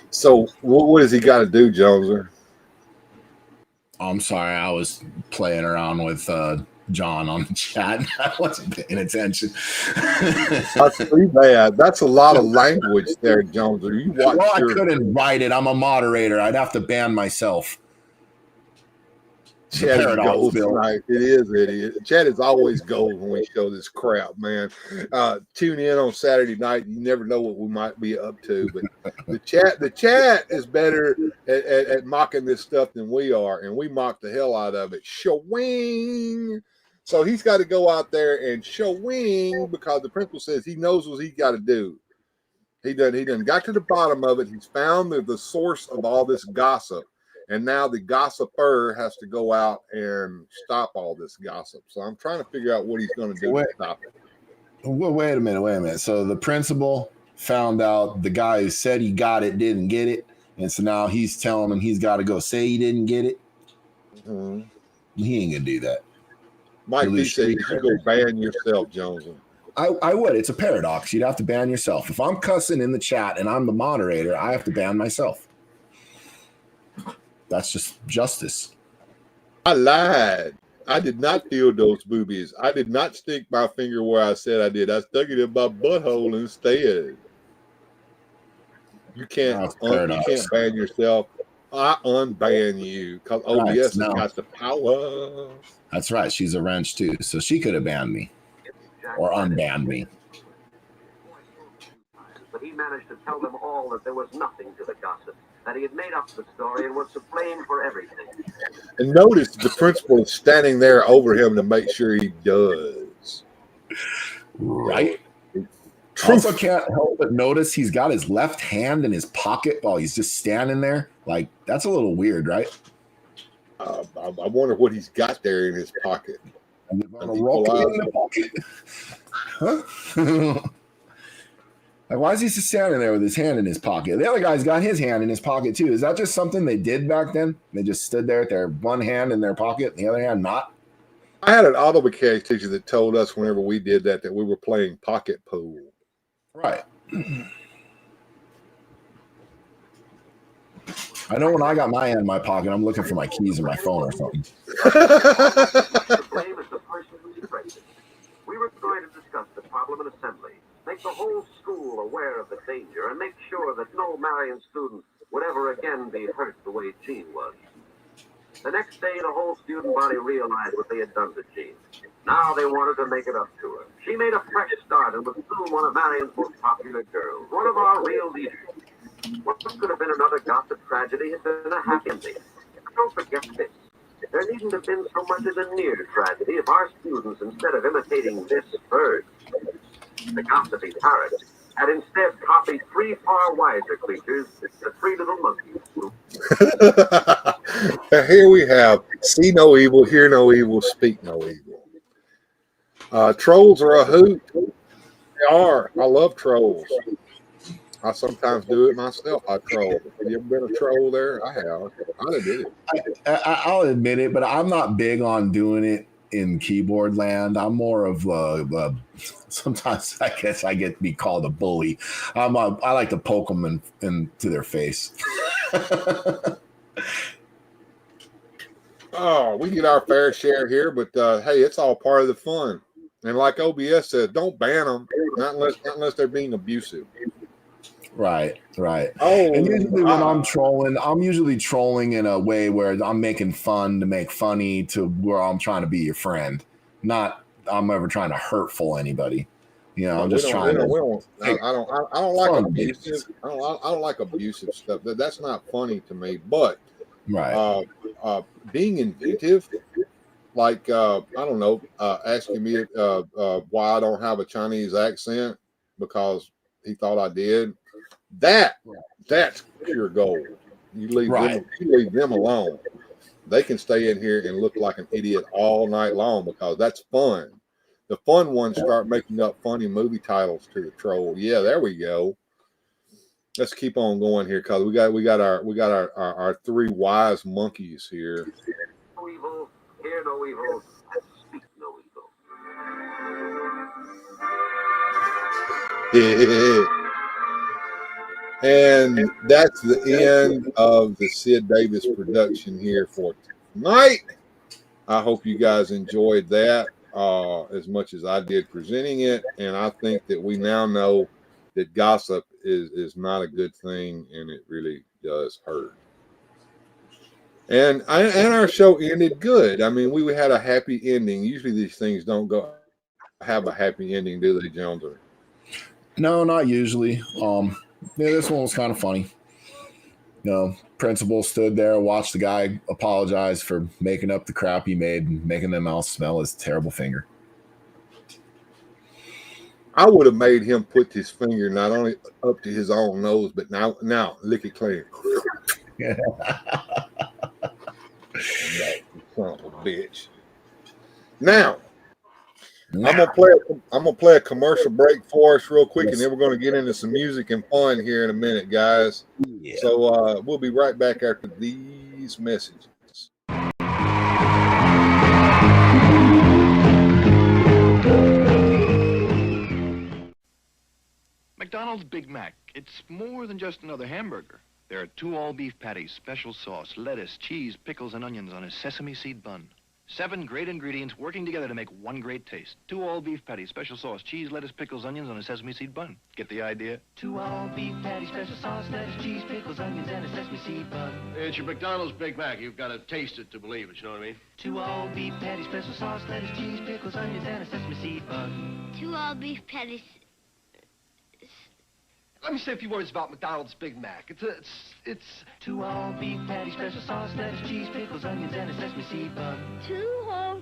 Speaker 1: So what has he got to do, Joneser?
Speaker 3: I'm sorry, I was playing around with John on the chat. I wasn't paying attention.
Speaker 1: That's pretty bad. That's a lot of language there, Joneser.
Speaker 3: I couldn't write it. I'm a moderator. I'd have to ban myself.
Speaker 1: Chat is gold tonight. It is, idiot. Chat is always gold when we show this crap, man. Tune in on Saturday night. You never know what we might be up to, but the chat is better at mocking this stuff than we are, and we mock the hell out of it. Showing. So he's got to go out there and showing because the principal says he knows what he's got to do. He done got to the bottom of it. He's found the source of all this gossip. And now the gossiper has to go out and stop all this gossip. So I'm trying to figure out what he's going to do to stop it.
Speaker 3: Wait a minute. So the principal found out the guy who said he got it didn't get it. And so now he's telling him he's got to go say he didn't get it. Mm-hmm. He ain't going to do that.
Speaker 1: Mike B said you should go ban yourself, Jones.
Speaker 3: I would. It's a paradox. You'd have to ban yourself. If I'm cussing in the chat and I'm the moderator, I have to ban myself. That's just justice.
Speaker 1: I lied. I did not feel those boobies. I did not stick my finger where I said I did. I stuck it in my butthole instead. You can't ban yourself. I unban you because OBS has got the power.
Speaker 3: That's right. She's a wrench too. So she could have banned me or unbanned me.
Speaker 4: But he managed to tell them all that there was nothing to the gossip, that he had made up the story and was to blame for everything.
Speaker 1: And notice the principal is standing there over him to make sure he does.
Speaker 3: Right. Also can't help but notice he's got his left hand in his pocket while he's just standing there. Like, that's a little weird, right?
Speaker 1: I wonder what he's got there in his pocket.
Speaker 3: In the pocket. Huh? Like, why is he just standing there with his hand in his pocket? The other guy's got his hand in his pocket too. Is that just something they did back then? They just stood there with their one hand in their pocket and the other hand not?
Speaker 1: I had an auto mechanics teacher that told us whenever we did that we were playing pocket pool.
Speaker 3: Right. I know when I got my hand in my pocket, I'm looking for my keys or my phone or something.
Speaker 4: The blame is the person who's afraid. We were going to discuss the problem in assembly, make the whole school aware of the danger, and make sure that no Marion student would ever again be hurt the way Jean was. The next day, the whole student body realized what they had done to Jean. Now they wanted to make it up to her. She made a fresh start and was soon one of Marion's most popular girls, one of our real leaders. What could have been another gossip tragedy had been a happy ending. Don't forget this. There needn't have been so much as a near tragedy if our students, instead of imitating this bird, the gossiping parrot, had instead copied three far wiser creatures, the three little monkeys.
Speaker 1: Here we have see no evil, hear no evil, speak no evil. Trolls are a hoot. They are. I love trolls. I sometimes do it myself. I troll. Have you ever been a troll there? I have. I admit it.
Speaker 3: I'll admit it, but I'm not big on doing it in keyboard land. I'm more of sometimes I guess I get to be called a bully. I like to poke them into their face.
Speaker 1: Oh, we get our fair share here, but hey, it's all part of the fun. And like OBS says, don't ban them, not unless they're being abusive.
Speaker 3: Right.
Speaker 1: Oh,
Speaker 3: and usually when I'm trolling, I'm usually trolling in a way where I'm making fun to make funny to where I'm trying to be your friend. Not I'm ever trying to hurtful anybody. You know, I'm just trying to.
Speaker 1: I don't like abusive. I don't like abusive stuff. That's not funny to me. But
Speaker 3: right,
Speaker 1: being inventive like I don't know, asking me why I don't have a Chinese accent because he thought I did. That's pure gold. You leave them alone. They can stay in here and look like an idiot all night long because that's fun. The fun ones start making up funny movie titles to the troll. Yeah, there we go. Let's keep on going here because we got our three wise monkeys here.
Speaker 4: No evil, hear no evil, and speak no evil.
Speaker 1: And that's the end of the Sid Davis production here for tonight. I hope you guys enjoyed that as much as I did presenting it. And I think that we now know that gossip is not a good thing, and it really does hurt. And our show ended good. I mean, we had a happy ending. Usually these things don't have a happy ending, do they, Jones?
Speaker 3: No, not usually. Yeah, this one was kind of funny. Principal stood there, watched the guy apologize for making up the crap he made and making them all smell his terrible finger.
Speaker 1: I would have made him put his finger not only up to his own nose, but now lick it clean.
Speaker 3: Yeah.
Speaker 1: Son of a bitch. Now, I'm gonna play a commercial break for us real quick, and then we're gonna get into some music and fun here in a minute, guys. Yeah. So we'll be right back after these messages.
Speaker 5: McDonald's Big Mac. It's more than just another hamburger. There are 2 all-beef patties, special sauce, lettuce, cheese, pickles, and onions on a sesame seed bun. 7 great ingredients working together to make one great taste. 2 all-beef patties, special sauce, cheese, lettuce, pickles, onions on a sesame seed bun. Get the idea? 2 all-beef patties, special sauce, lettuce, cheese, pickles, onions, and a sesame seed bun.
Speaker 6: It's your McDonald's Big Mac. You've got to taste it to believe it, you know what I mean?
Speaker 5: 2 all-beef patties, special sauce, lettuce, cheese, pickles, onions, and a sesame seed bun.
Speaker 7: 2 all-beef patties.
Speaker 6: Let me say a few words about McDonald's Big Mac. It's
Speaker 5: 2 all-beef patties, special sauce, lettuce, cheese, pickles, onions, and a sesame seed bun.
Speaker 7: 2 whole...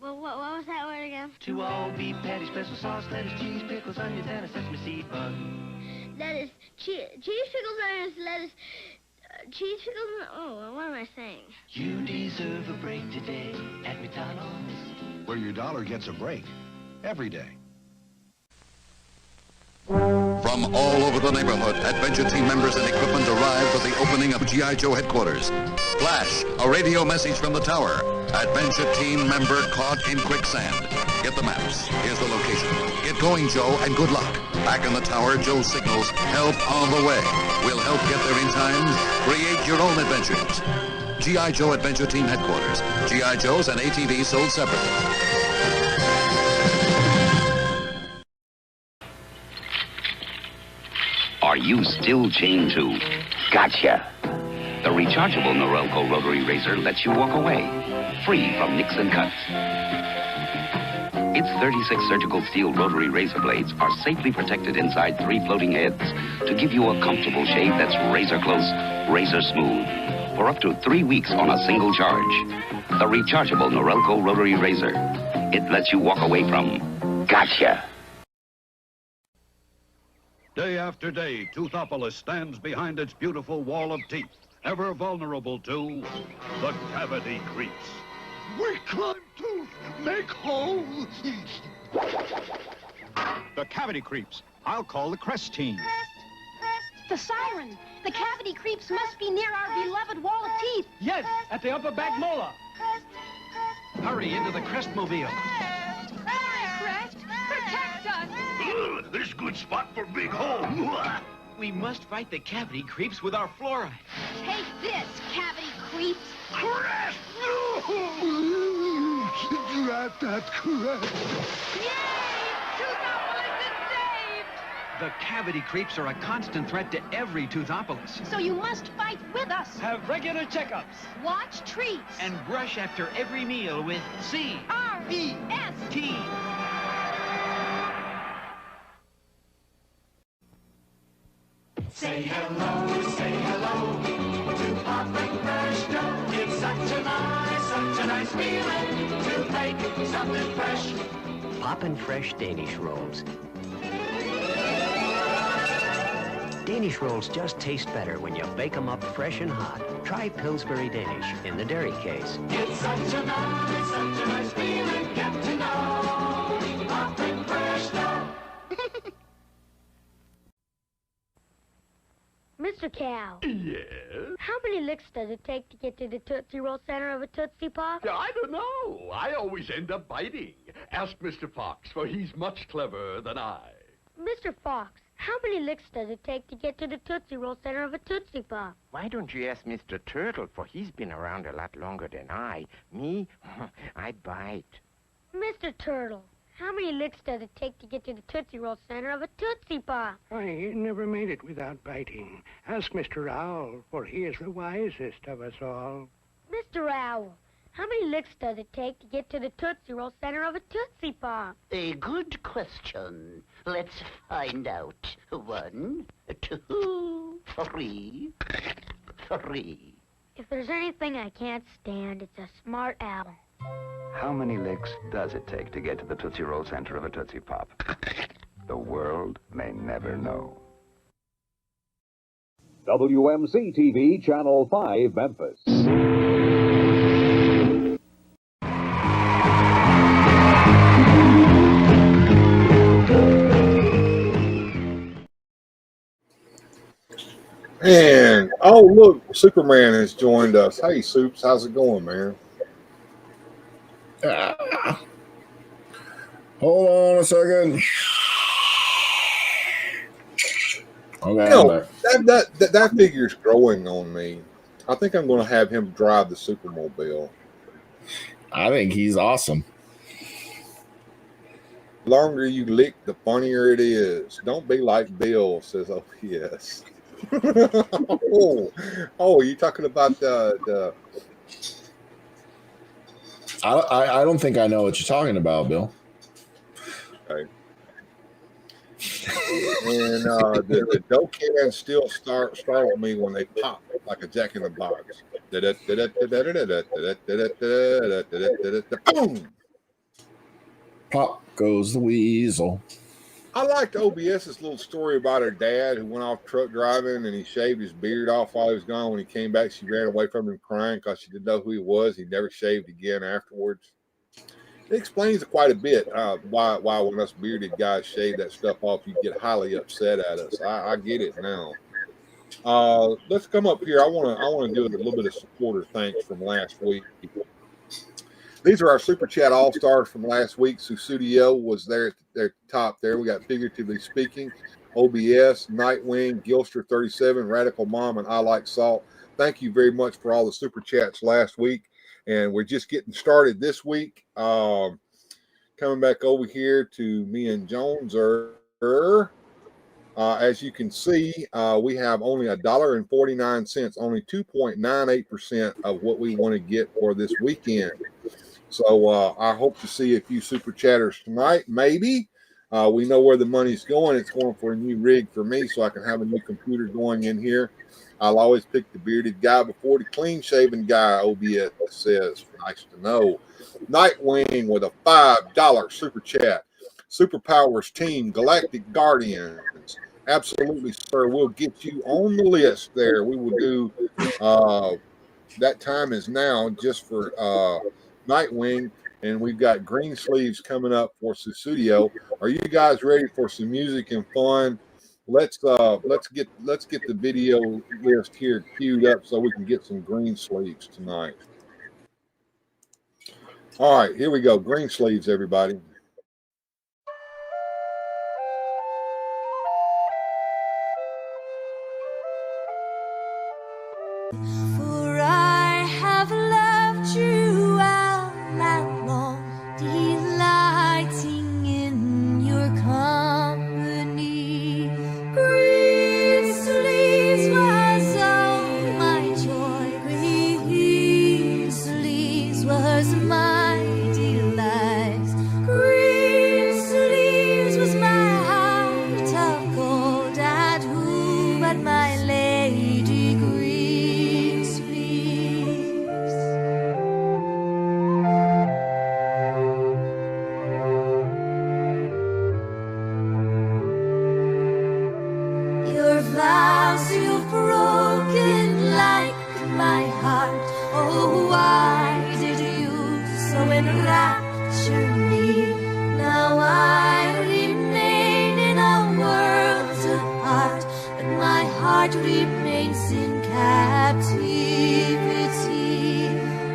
Speaker 7: Well, what was that word again?
Speaker 5: 2 all-beef patties, special sauce, lettuce, cheese, pickles, onions, and a sesame seed bun.
Speaker 7: Lettuce, cheese, pickles, onions, lettuce, cheese, pickles, oh, what am I saying?
Speaker 5: You deserve a break today at McDonald's,
Speaker 8: where your dollar gets a break every day.
Speaker 9: From all over the neighborhood, adventure team members and equipment arrive for the opening of G.I. Joe headquarters. Flash, a radio message from the tower. Adventure team member caught in quicksand. Get the maps. Here's the location. Get going, Joe, and good luck. Back in the tower, Joe signals, help on the way. We'll help get there in time. Create your own adventures. G.I. Joe Adventure Team Headquarters. G.I. Joes and ATVs sold separately.
Speaker 10: Are you still chained to? Gotcha. The rechargeable Norelco rotary razor lets you walk away, free from nicks and cuts. Its 36 surgical steel rotary razor blades are safely protected inside 3 floating heads to give you a comfortable shave that's razor close, razor smooth, for up to 3 weeks on a single charge. The rechargeable Norelco rotary razor. It lets you walk away from gotcha.
Speaker 11: Day after day, Toothopolis stands behind its beautiful wall of teeth, ever vulnerable to the cavity creeps.
Speaker 12: We climb tooth, make holes.
Speaker 8: The cavity creeps. I'll call the Crest team.
Speaker 13: The siren. The cavity creeps must be near our beloved wall of teeth.
Speaker 14: Yes, at the upper back molar.
Speaker 8: Hurry into the Crestmobile.
Speaker 13: Crest, protect us.
Speaker 12: This is a good spot for big hole.
Speaker 14: We must fight the cavity creeps with our fluoride.
Speaker 13: Take this, cavity creeps.
Speaker 12: Crest! No! Drat that crest.
Speaker 13: Yay! Toothopolis is saved!
Speaker 14: The cavity creeps are a constant threat to every Toothopolis.
Speaker 13: So you must fight with us.
Speaker 14: Have regular checkups.
Speaker 13: Watch treats.
Speaker 14: And brush after every meal with C-R-E-S-T.
Speaker 15: Say hello to Pop McBrush Joe. It's such a nice feeling, we'll make something fresh.
Speaker 16: Poppin' fresh Danish rolls. Danish rolls just taste better when you bake them up fresh and hot. Try Pillsbury Danish in the dairy case.
Speaker 15: It's such a nice feeling, get to know. Poppin' fresh though.
Speaker 7: Mr. Cow.
Speaker 12: Yes?
Speaker 7: How many licks does it take to get to the Tootsie Roll center of a Tootsie Pop?
Speaker 12: I don't know. I always end up biting. Ask Mr. Fox, for he's much cleverer than I.
Speaker 7: Mr. Fox, how many licks does it take to get to the Tootsie Roll center of a Tootsie Pop?
Speaker 17: Why don't you ask Mr. Turtle, for he's been around a lot longer than I. Me, I bite.
Speaker 7: Mr. Turtle, how many licks does it take to get to the Tootsie Roll center of a Tootsie Pop?
Speaker 18: I never made it without biting. Ask Mr. Owl, for he is the wisest of us all.
Speaker 7: Mr. Owl, how many licks does it take to get to the Tootsie Roll center of a Tootsie Pop?
Speaker 19: A good question. Let's find out. 1, 2, 3.
Speaker 7: If there's anything I can't stand, it's a smart owl.
Speaker 20: How many licks does it take to get to the Tootsie Roll center of a Tootsie Pop? The world may never know.
Speaker 21: WMC-TV Channel 5, Memphis.
Speaker 1: And, oh, look, Superman has joined us. Hey, Supes, how's it going, man?
Speaker 3: Hold on a second. Okay.
Speaker 1: You know, that figure's growing on me. I think I'm going to have him drive the Supermobile.
Speaker 3: I think he's awesome.
Speaker 1: The longer you lick, the funnier it is. Don't be like Bill, says OPS. oh, you talking about the
Speaker 3: I don't think I know what you're talking about, Bill.
Speaker 1: Okay. And the dough cans still startle me when they pop like a Jack in the Box. Boom!
Speaker 3: Pop goes the weasel.
Speaker 1: I liked OBS's little story about her dad who went off truck driving and he shaved his beard off while he was gone. When he came back, she ran away from him crying because she didn't know who he was. He never shaved again afterwards. It explains quite a bit why when us bearded guys shave that stuff off, you get highly upset at us. I get it now. Let's come up here. I want to do a little bit of supporter thanks from last week. These are our Super Chat All-Stars from last week. Susudio was there at the top there. We got Figuratively Speaking, OBS, Nightwing, Gilster37, Radical Mom, and I Like Salt. Thank you very much for all the Super Chats last week. And we're just getting started this week. Coming back over here to me and Jones. As you can see, we have only $1.49, only 2.98% of what we want to get for this weekend. So I hope to see a few super chatters tonight. Maybe we know where the money's going. It's going for a new rig for me, so I can have a new computer going in here. I'll always pick the bearded guy before the clean-shaven guy. OBS says, nice to know. Nightwing with a $5 super chat. Superpowers team, Galactic Guardians. Absolutely, sir. We'll get you on the list there. We will do. That time is now just for Nightwing, and we've got green sleeves coming up for Susudio. Are you guys ready for some music and fun? Let's get the video list here queued up so we can get some green sleeves tonight. All right, here we go. Green sleeves, everybody.
Speaker 15: For I have loved you all night long, delighting in your company. Green sleeves was all my joy, green sleeves was my delight. Green sleeves was my heart of gold, and who but my lady green sleeves? my heart. Oh, why did you so enrapture me? Now I remain in a world apart, but my heart remains in captivity.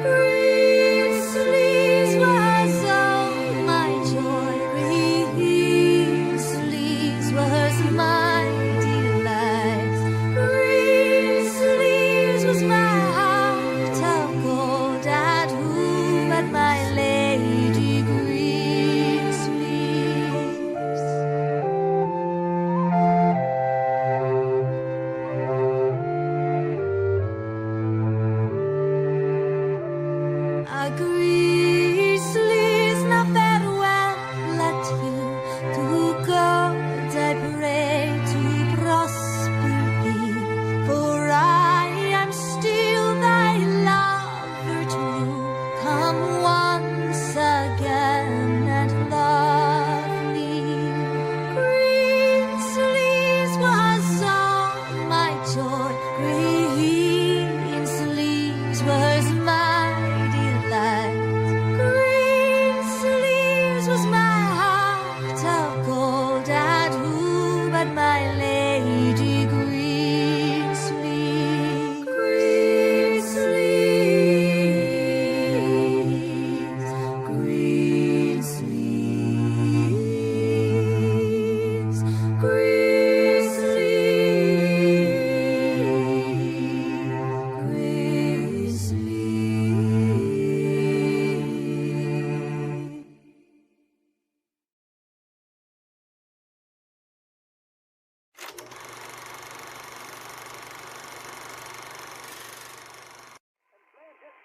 Speaker 15: Green sleeves was all my joy. Green sleeves was my delight. Green sleeves was my heart of gold. And who but my lady green sleeves? A green sleeves, now farewell, let you to God I pray to prosper thee, for I am still thy lover true. Come once again and love me. Green sleeves was all my joy. Green sleeves was my delight. Green sleeves was my heart of gold. And who but my lady green sleeves? Green sleeves, green sleeves, green sleeves, green sleeves.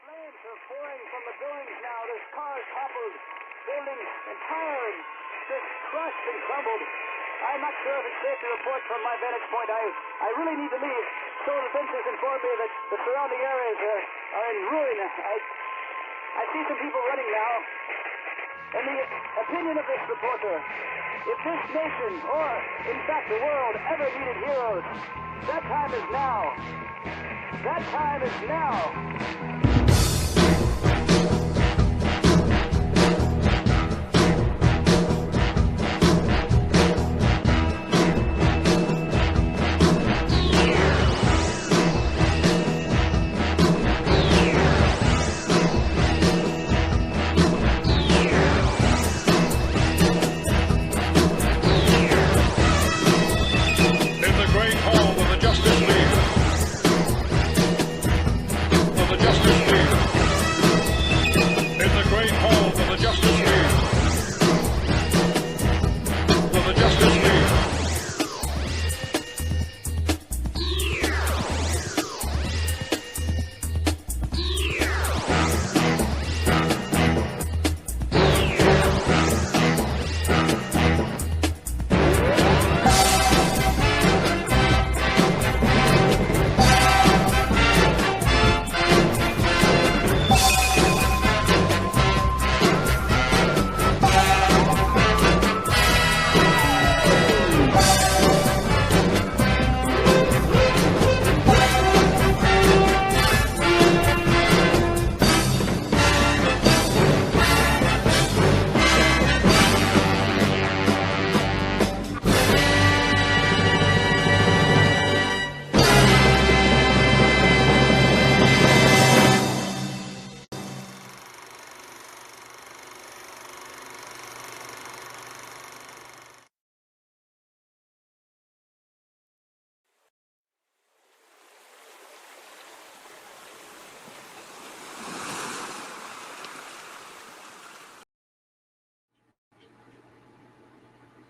Speaker 2: Flames are pouring from the buildings now. There's cars toppled, buildings entire, just crushed and crumbled. I'm not sure if it's safe to report from my vantage point. I really need to leave. Solar Ventures informed me that the surrounding areas are in ruin. I see some people running now. In the opinion of this reporter, if this nation, or in fact the world, ever needed heroes, that time is now. That time is now.
Speaker 11: In the great hall of the Justice League. Of the Justice League. In the great hall of the Justice League. Of the Justice League.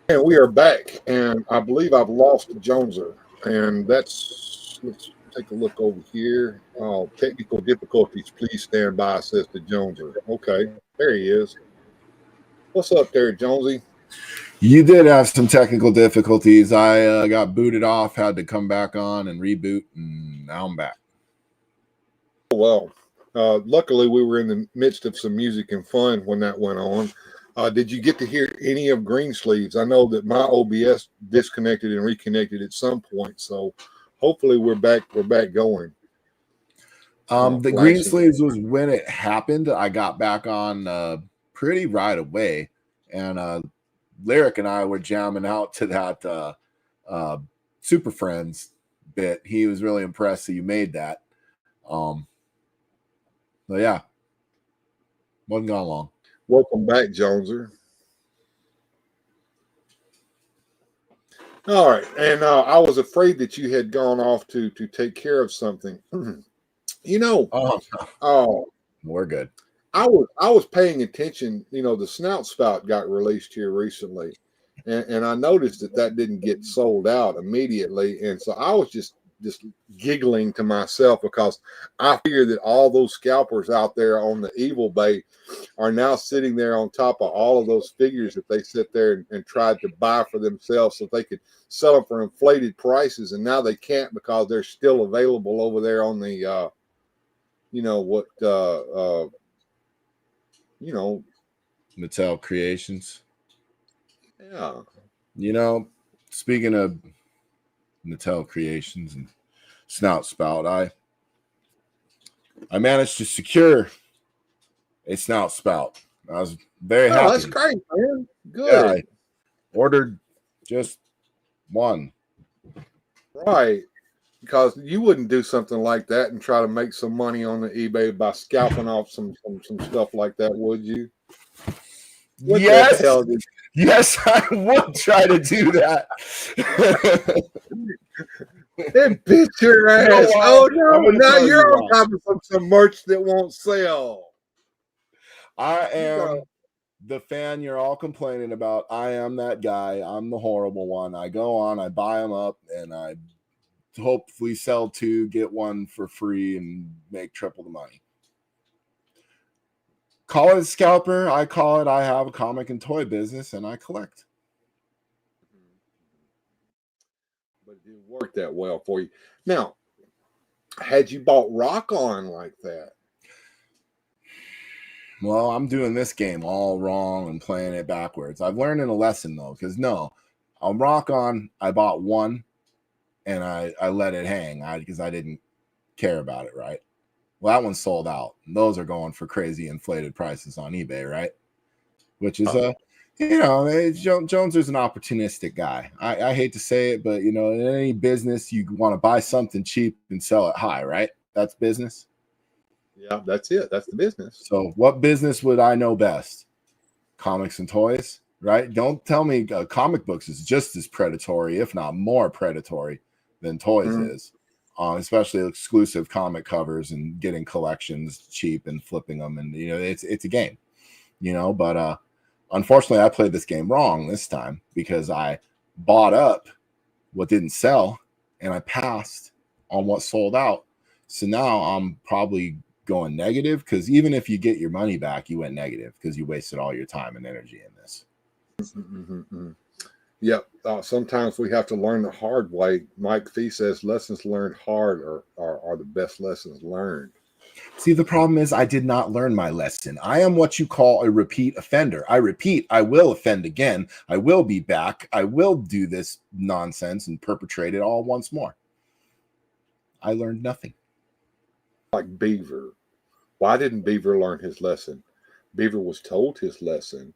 Speaker 1: And we are back, and I believe I've lost Joneser, and let's take a look over here. Oh, technical difficulties. Please stand by, says the Joneser. Okay, there he is. What's up there, Jonesy?
Speaker 3: You did have some technical difficulties. I got booted off, had to come back on and reboot, and now I'm back.
Speaker 1: Well, luckily we were in the midst of some music and fun when that went on. Did you get to hear any of Greensleeves? I know that my OBS disconnected and reconnected at some point, so hopefully we're back going.
Speaker 3: The green sleeves was when it happened. I got back on pretty right away, and Lyric and I were jamming out to that Super Friends bit. He was really impressed that you made that. But yeah, wasn't gone long.
Speaker 1: Welcome back, Joneser. All right, and I was afraid that you had gone off to take care of something. You know,
Speaker 3: we're good.
Speaker 1: I was paying attention. You know, the Snout Spout got released here recently, and I noticed that didn't get sold out immediately, and so I was just giggling to myself because I figured that all those scalpers out there on the Evil Bay are now sitting there on top of all of those figures that they sit there and tried to buy for themselves so they could sell them for inflated prices, and now they can't because they're still available over there on the
Speaker 3: Mattel Creations.
Speaker 1: Yeah.
Speaker 3: You know, speaking of Mattel Creations and Snout Spout, I managed to secure a Snout Spout. I was very happy.
Speaker 1: That's great, man. Good.
Speaker 3: Yeah, I ordered just one.
Speaker 1: Right. Because you wouldn't do something like that and try to make some money on the eBay by scalping off some stuff like that, would you? What
Speaker 3: yes.
Speaker 1: the hell did
Speaker 3: Yes, I would try to do that.
Speaker 1: Then bitch your ass. Oh no, now you're on top of some merch that won't sell.
Speaker 3: I am the fan you're all complaining about. I am that guy. I'm the horrible one. I go on, I buy them up, and I hopefully sell two, get one for free, and make triple the money. Call it a scalper. I call it I have a comic and toy business, and I collect.
Speaker 1: But it didn't work that well for you. Now, had you bought Rock On like that?
Speaker 3: Well, I'm doing this game all wrong and playing it backwards. I've learned in a lesson, though, because on Rock On, I bought one, and I let it hang because I didn't care about it, right? Well, that one's sold out. Those are going for crazy inflated prices on eBay, right? Which is Jones is an opportunistic guy. I hate to say it, but in any business, you want to buy something cheap and sell it high, right? That's business.
Speaker 1: Yeah, that's it. That's the business.
Speaker 3: So what business would I know best? Comics and toys, right? Don't tell me comic books is just as predatory, if not more predatory than toys is. Especially exclusive comic covers and getting collections cheap and flipping them, and it's a game, But unfortunately, I played this game wrong this time because I bought up what didn't sell and I passed on what sold out. So now I'm probably going negative because even if you get your money back, you went negative because you wasted all your time and energy in this.
Speaker 1: Yep. Sometimes we have to learn the hard way. Mike Fee says lessons learned hard are the best lessons learned.
Speaker 3: See, the problem is I did not learn my lesson. I am what you call a repeat offender. I repeat, I will offend again. I will be back. I will do this nonsense and perpetrate it all once more. I learned nothing.
Speaker 1: Like Beaver. Why didn't Beaver learn his lesson? Beaver was told his lesson.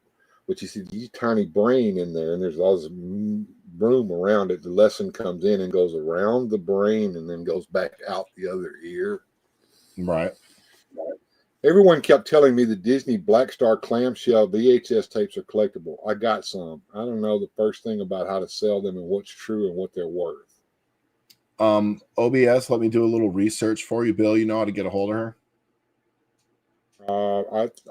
Speaker 1: But you see these tiny brain in there, and there's all this room around it. The lesson comes in and goes around the brain and then goes back out the other ear.
Speaker 3: Right.
Speaker 1: Everyone kept telling me the Disney Black Star clamshell VHS tapes are collectible. I got some. I don't know the first thing about how to sell them and what's true and what they're worth.
Speaker 3: OBS, let me do a little research for you, Bill. You know how to get a hold of her?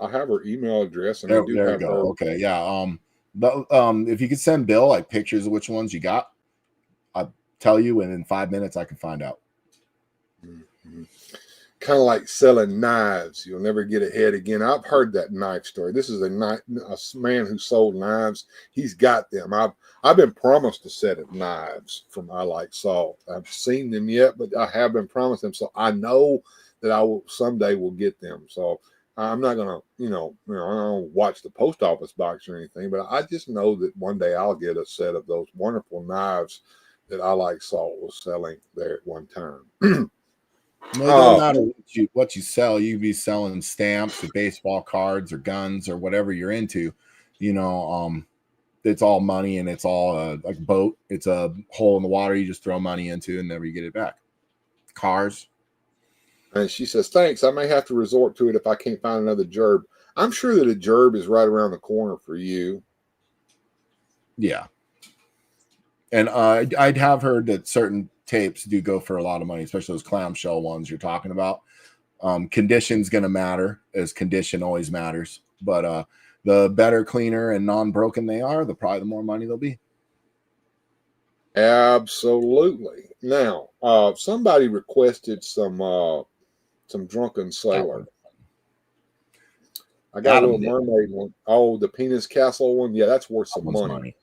Speaker 1: I have her email address, and
Speaker 3: there,
Speaker 1: I do
Speaker 3: there
Speaker 1: have
Speaker 3: you go.
Speaker 1: her.
Speaker 3: Okay, yeah. But if you could send Bill like pictures of which ones you got, I'll tell you, and in 5 minutes I can find out.
Speaker 1: Kind of like selling knives. You'll never get ahead again. I've heard that knife story. This is a man who sold knives. He's got them. I've been promised a set of knives from I Like Salt. I've seen them yet, but I have been promised them, so I know that I will someday will get them. So I'm not gonna, I don't watch the post office box or anything, but I just know that one day I'll get a set of those wonderful knives that I Like Salt was selling there at one time.
Speaker 3: No, it doesn't matter what you sell. You could be selling stamps or baseball cards or guns or whatever you're into. You know, it's all money, and it's all like a boat. It's a hole in the water you just throw money into and never you get it back. Cars.
Speaker 1: And she says, thanks. I may have to resort to it if I can't find another gerb. I'm sure that a gerb is right around the corner for you.
Speaker 3: Yeah. And I'd have heard that certain tapes do go for a lot of money, especially those clamshell ones you're talking about. Condition's going to matter, as condition always matters. But the better, cleaner, and non-broken they are, probably the more money they'll be.
Speaker 1: Absolutely. Now, somebody requested some Drunken Sailor. I got a Little Mermaid one. Oh, the Penis Castle one. Yeah, that's worth some money.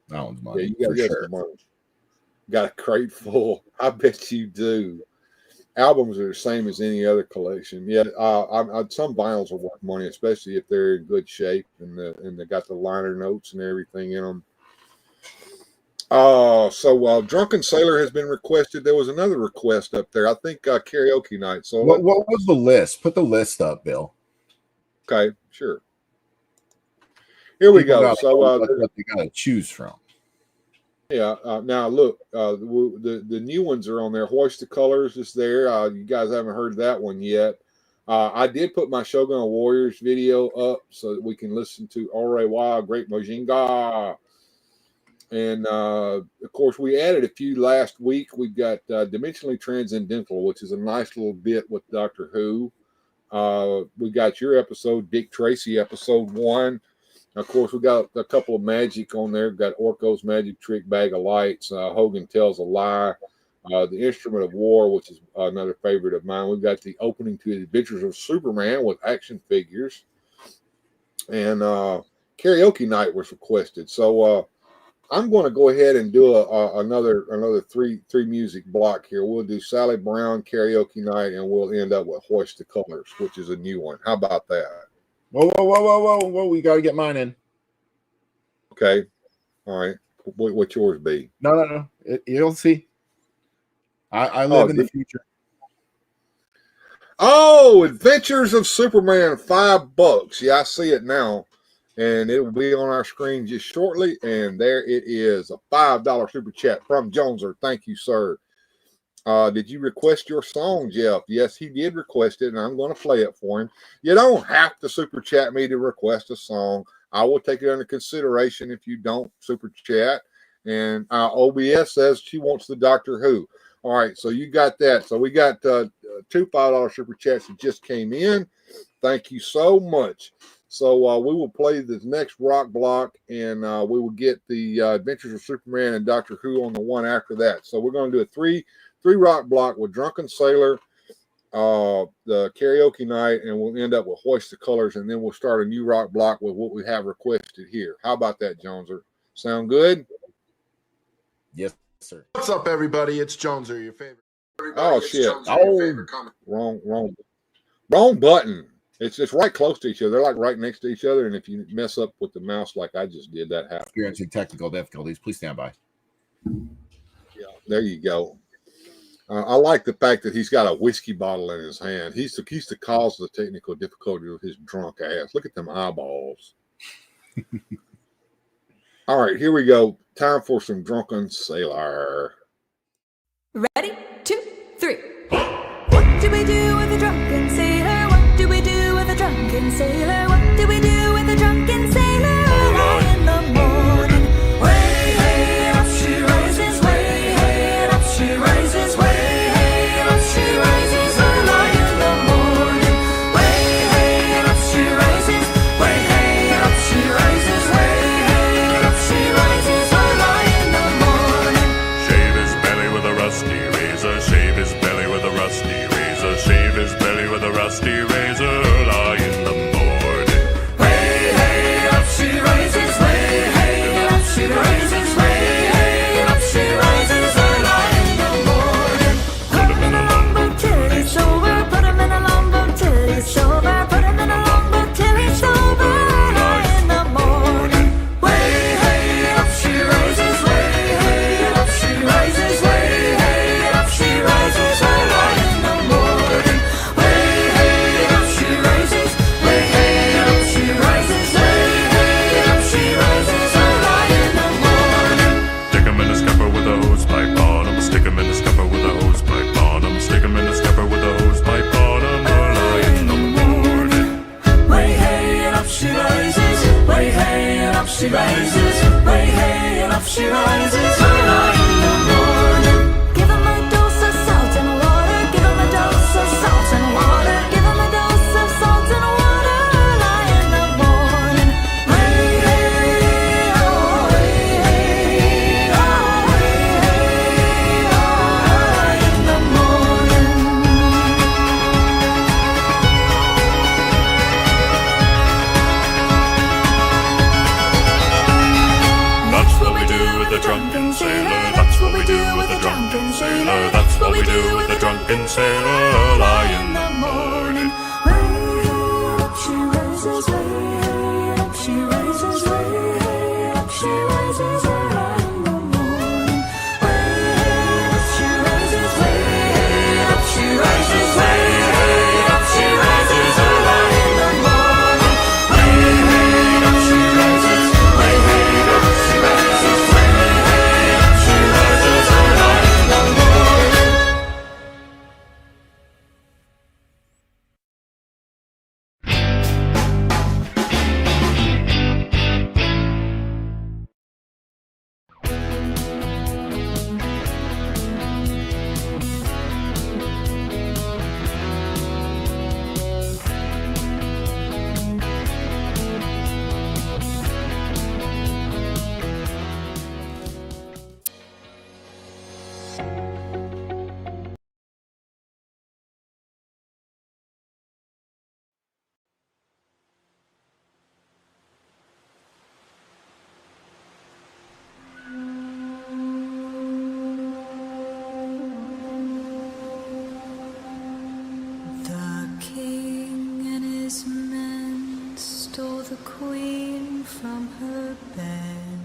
Speaker 3: That one's money.
Speaker 1: Yeah, you got to get some money. Got a crate full. I bet you do. Albums are the same as any other collection. Yeah, some vinyls are worth money, especially if they're in good shape and they got the liner notes and everything in them. So Drunken Sailor has been requested. There was another request up there. I think karaoke night. So
Speaker 3: what was the list? Put the list up, Bill.
Speaker 1: Okay, sure. Here we go. So
Speaker 3: what you got to choose from.
Speaker 1: Yeah. Now look, the new ones are on there. Hoist the Colors is there. You guys haven't heard that one yet. I did put my Shogun Warriors video up so that we can listen to Orewa Great Mojinga. And of course, we added a few last week. We've got Dimensionally Transcendental, which is a nice little bit with Doctor Who. We got your episode, Dick Tracy, episode 1. Of course, we got a couple of magic on there. We've got Orko's Magic Trick, Bag of Lights, Hogan Tells a Lie, The Instrument of War, which is another favorite of mine. We've got the opening to The Adventures of Superman with action figures. And karaoke night was requested. So I'm going to go ahead and do another three music block here. We'll do Sally Brown karaoke night, and we'll end up with Hoist the Colors, which is a new one. How about that?
Speaker 3: Whoa! We got to get mine in.
Speaker 1: Okay, all right. What's yours be?
Speaker 3: No. You'll see. I live in the future.
Speaker 1: Oh, Adventures of Superman, $5. Yeah, I see it now. And it will be on our screen just shortly. And there it is, a $5 super chat from Joneser. Thank you, sir. Did you request your song, Jeff? Yes, he did request it, and I'm going to play it for him. You don't have to super chat me to request a song. I will take it under consideration if you don't super chat. And OBS says she wants the Doctor Who. All right, so you got that. So we got two $5 super chats that just came in. Thank you so much. So we will play this next rock block, and we will get the Adventures of Superman and Doctor Who on the one after that. So we're going to do a three rock block with Drunken Sailor, the karaoke night, and we'll end up with Hoist the Colors, and then we'll start a new rock block with what we have requested here. How about that, Joneser? Sound good?
Speaker 3: Yes, sir. What's up, everybody? It's Joneser, your favorite.
Speaker 1: Oh, shit. Wrong button. It's right close to each other. They're like right next to each other, and if you mess up with the mouse like I just did, that happens.
Speaker 3: Experiencing technical difficulties. Please stand by.
Speaker 1: Yeah, there you go. I like the fact that he's got a whiskey bottle in his hand. He's the cause of the technical difficulty with his drunk ass. Look at them eyeballs. All right, here we go. Time for some Drunken Sailor.
Speaker 4: Ready? 2, 3. What do we do with a drunken sailor? What do we do with a drunken sailor? What do we do with a drunken sailor? Early in the morning, way hey up she rises, way hey up she rises, way hey up she rises. Early in the morning, way hey up she rises, way hey up she rises, way hey up she rises. Early in the morning.
Speaker 22: Shave his belly with a rusty razor. Shave his belly with a rusty razor. Shave his belly with a rusty razor. Early in the morning.
Speaker 4: Way hey up she rises, way hey up she rises, way hey up she rises. Early in the morning. Put him in a longboat till he's sober. Put him in a longboat till he's sober. Put him in a longboat till he's sober. Early in the morning. Way hey up she rises, way hey up she rises, way hey up she rises. Early in the morning. she rises early in the morning. Give him a dose of salt and water, give him a dose of salt and water, give him a dose of salt and water early in the morning. Hey, hey, oh, hey, hey, oh, hey, hey, oh, early in the morning.
Speaker 22: That's what we do with the drunken sailor. That's what we do with the drunken sailor. That's what we do with the drunken sailor early in the morning.
Speaker 4: Way up she rises, way up she rises, way up she rises early in the morning. Way up she rises, way up she rises, way up she rises early in the morning. Way up she rises, way up she rises, way up she rises early in the morning. The king and his men stole the queen from her bed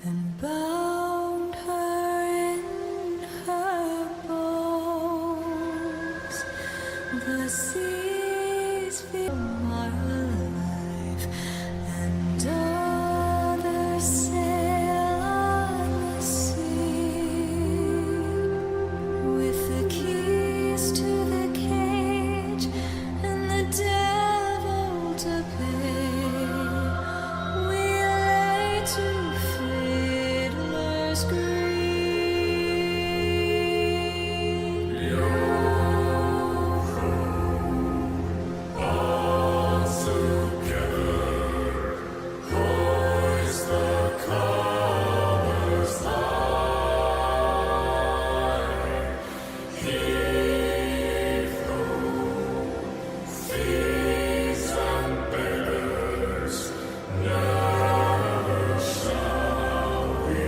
Speaker 4: and bound her in her bones. The seas are alive and others sail on the sea with the keys to the cage and the devil to pay. We lay to fiddler's green.
Speaker 22: All together, hoist the colors high. Heave ho, thieves and beggars, never shall we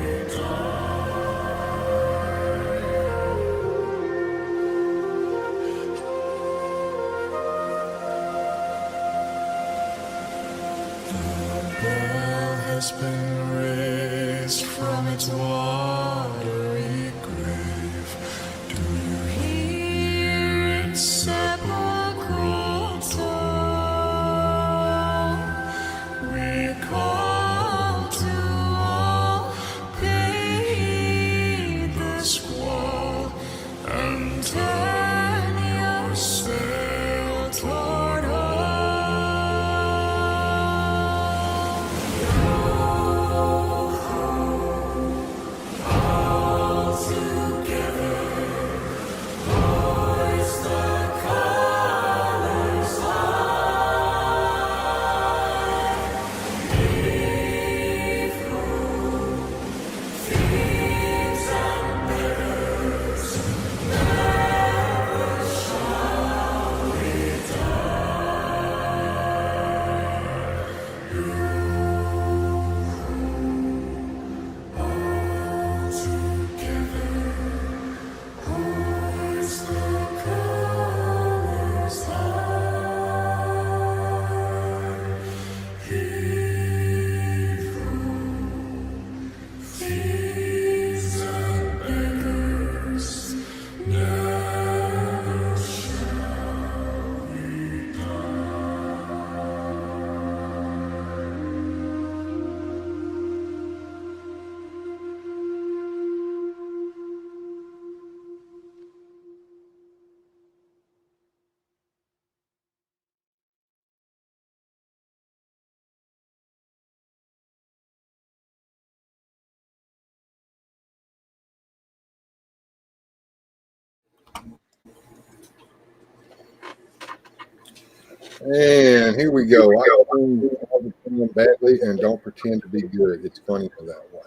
Speaker 22: The bell has been raised from its watery grave. Do you hear its sepulchral tone? We call to all, pay heed the squall, and turn your sail toward home.
Speaker 1: And here we go. I sing all the time badly and don't pretend to be good. It's funny for that way.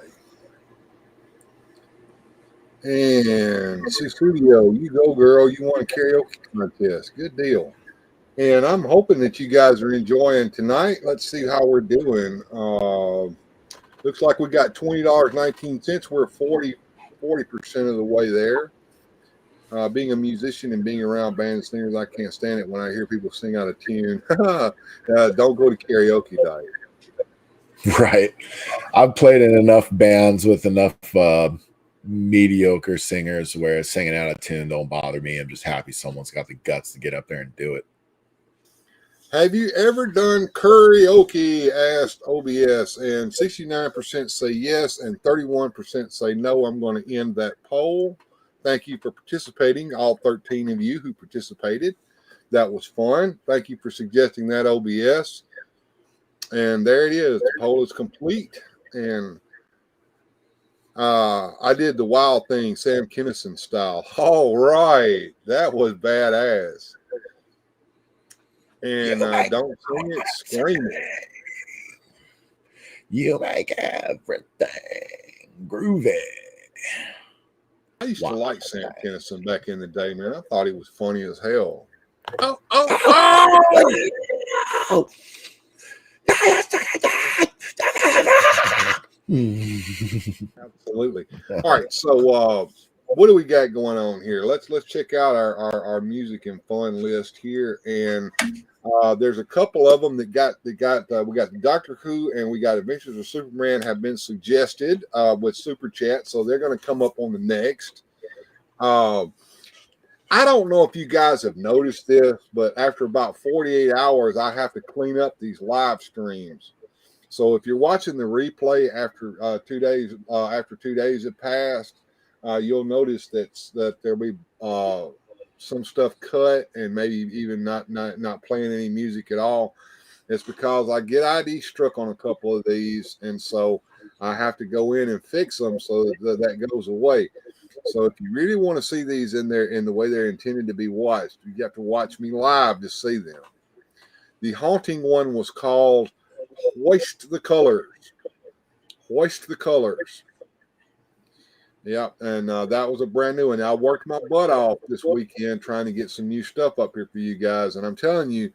Speaker 1: And Studio, you go, girl. You won a karaoke contest. Good deal. And I'm hoping that you guys are enjoying tonight. Let's see how we're doing. Looks like we got $20.19. We're 40% of the way there. Being a musician and being around band singers, I can't stand it when I hear people sing out of tune. Don't go to karaoke night.
Speaker 3: Right. I've played in enough bands with enough mediocre singers where singing out of tune don't bother me. I'm just happy someone's got the guts to get up there and do it.
Speaker 1: Have you ever done karaoke? Asked OBS, and 69% say yes, and 31% say no. I'm going to end that poll. Thank you for participating, all 13 of you who participated. That was fun. Thank you for suggesting that, OBS. And there it is. The poll is complete. And I did the wild thing, Sam Kinison style. All right. That was badass. And don't sing it, scream it.
Speaker 3: You make everything groovy.
Speaker 1: I used to like Sam Kinison back in the day, man. I thought he was funny as hell. Oh! Absolutely. All right, so what do we got going on here? Let's check out our music and fun list here, and there's a couple of them that we got the Doctor Who and we got Adventures of Superman have been suggested with Super Chat, so they're going to come up on the next. I don't know if you guys have noticed this, but after about 48 hours, I have to clean up these live streams. So if you're watching the replay after 2 days, after 2 days have passed, you'll notice that there'll be some stuff cut and maybe even not playing any music at all. It's because I get ID struck on a couple of these, and so I have to go in and fix them so that goes away. So if you really want to see these in the way they're intended to be watched, you have to watch me live to see them. The haunting one was called Hoist the Colors. Hoist the Colors. Yeah, and that was a brand new one. I worked my butt off this weekend trying to get some new stuff up here for you guys, and I'm telling you,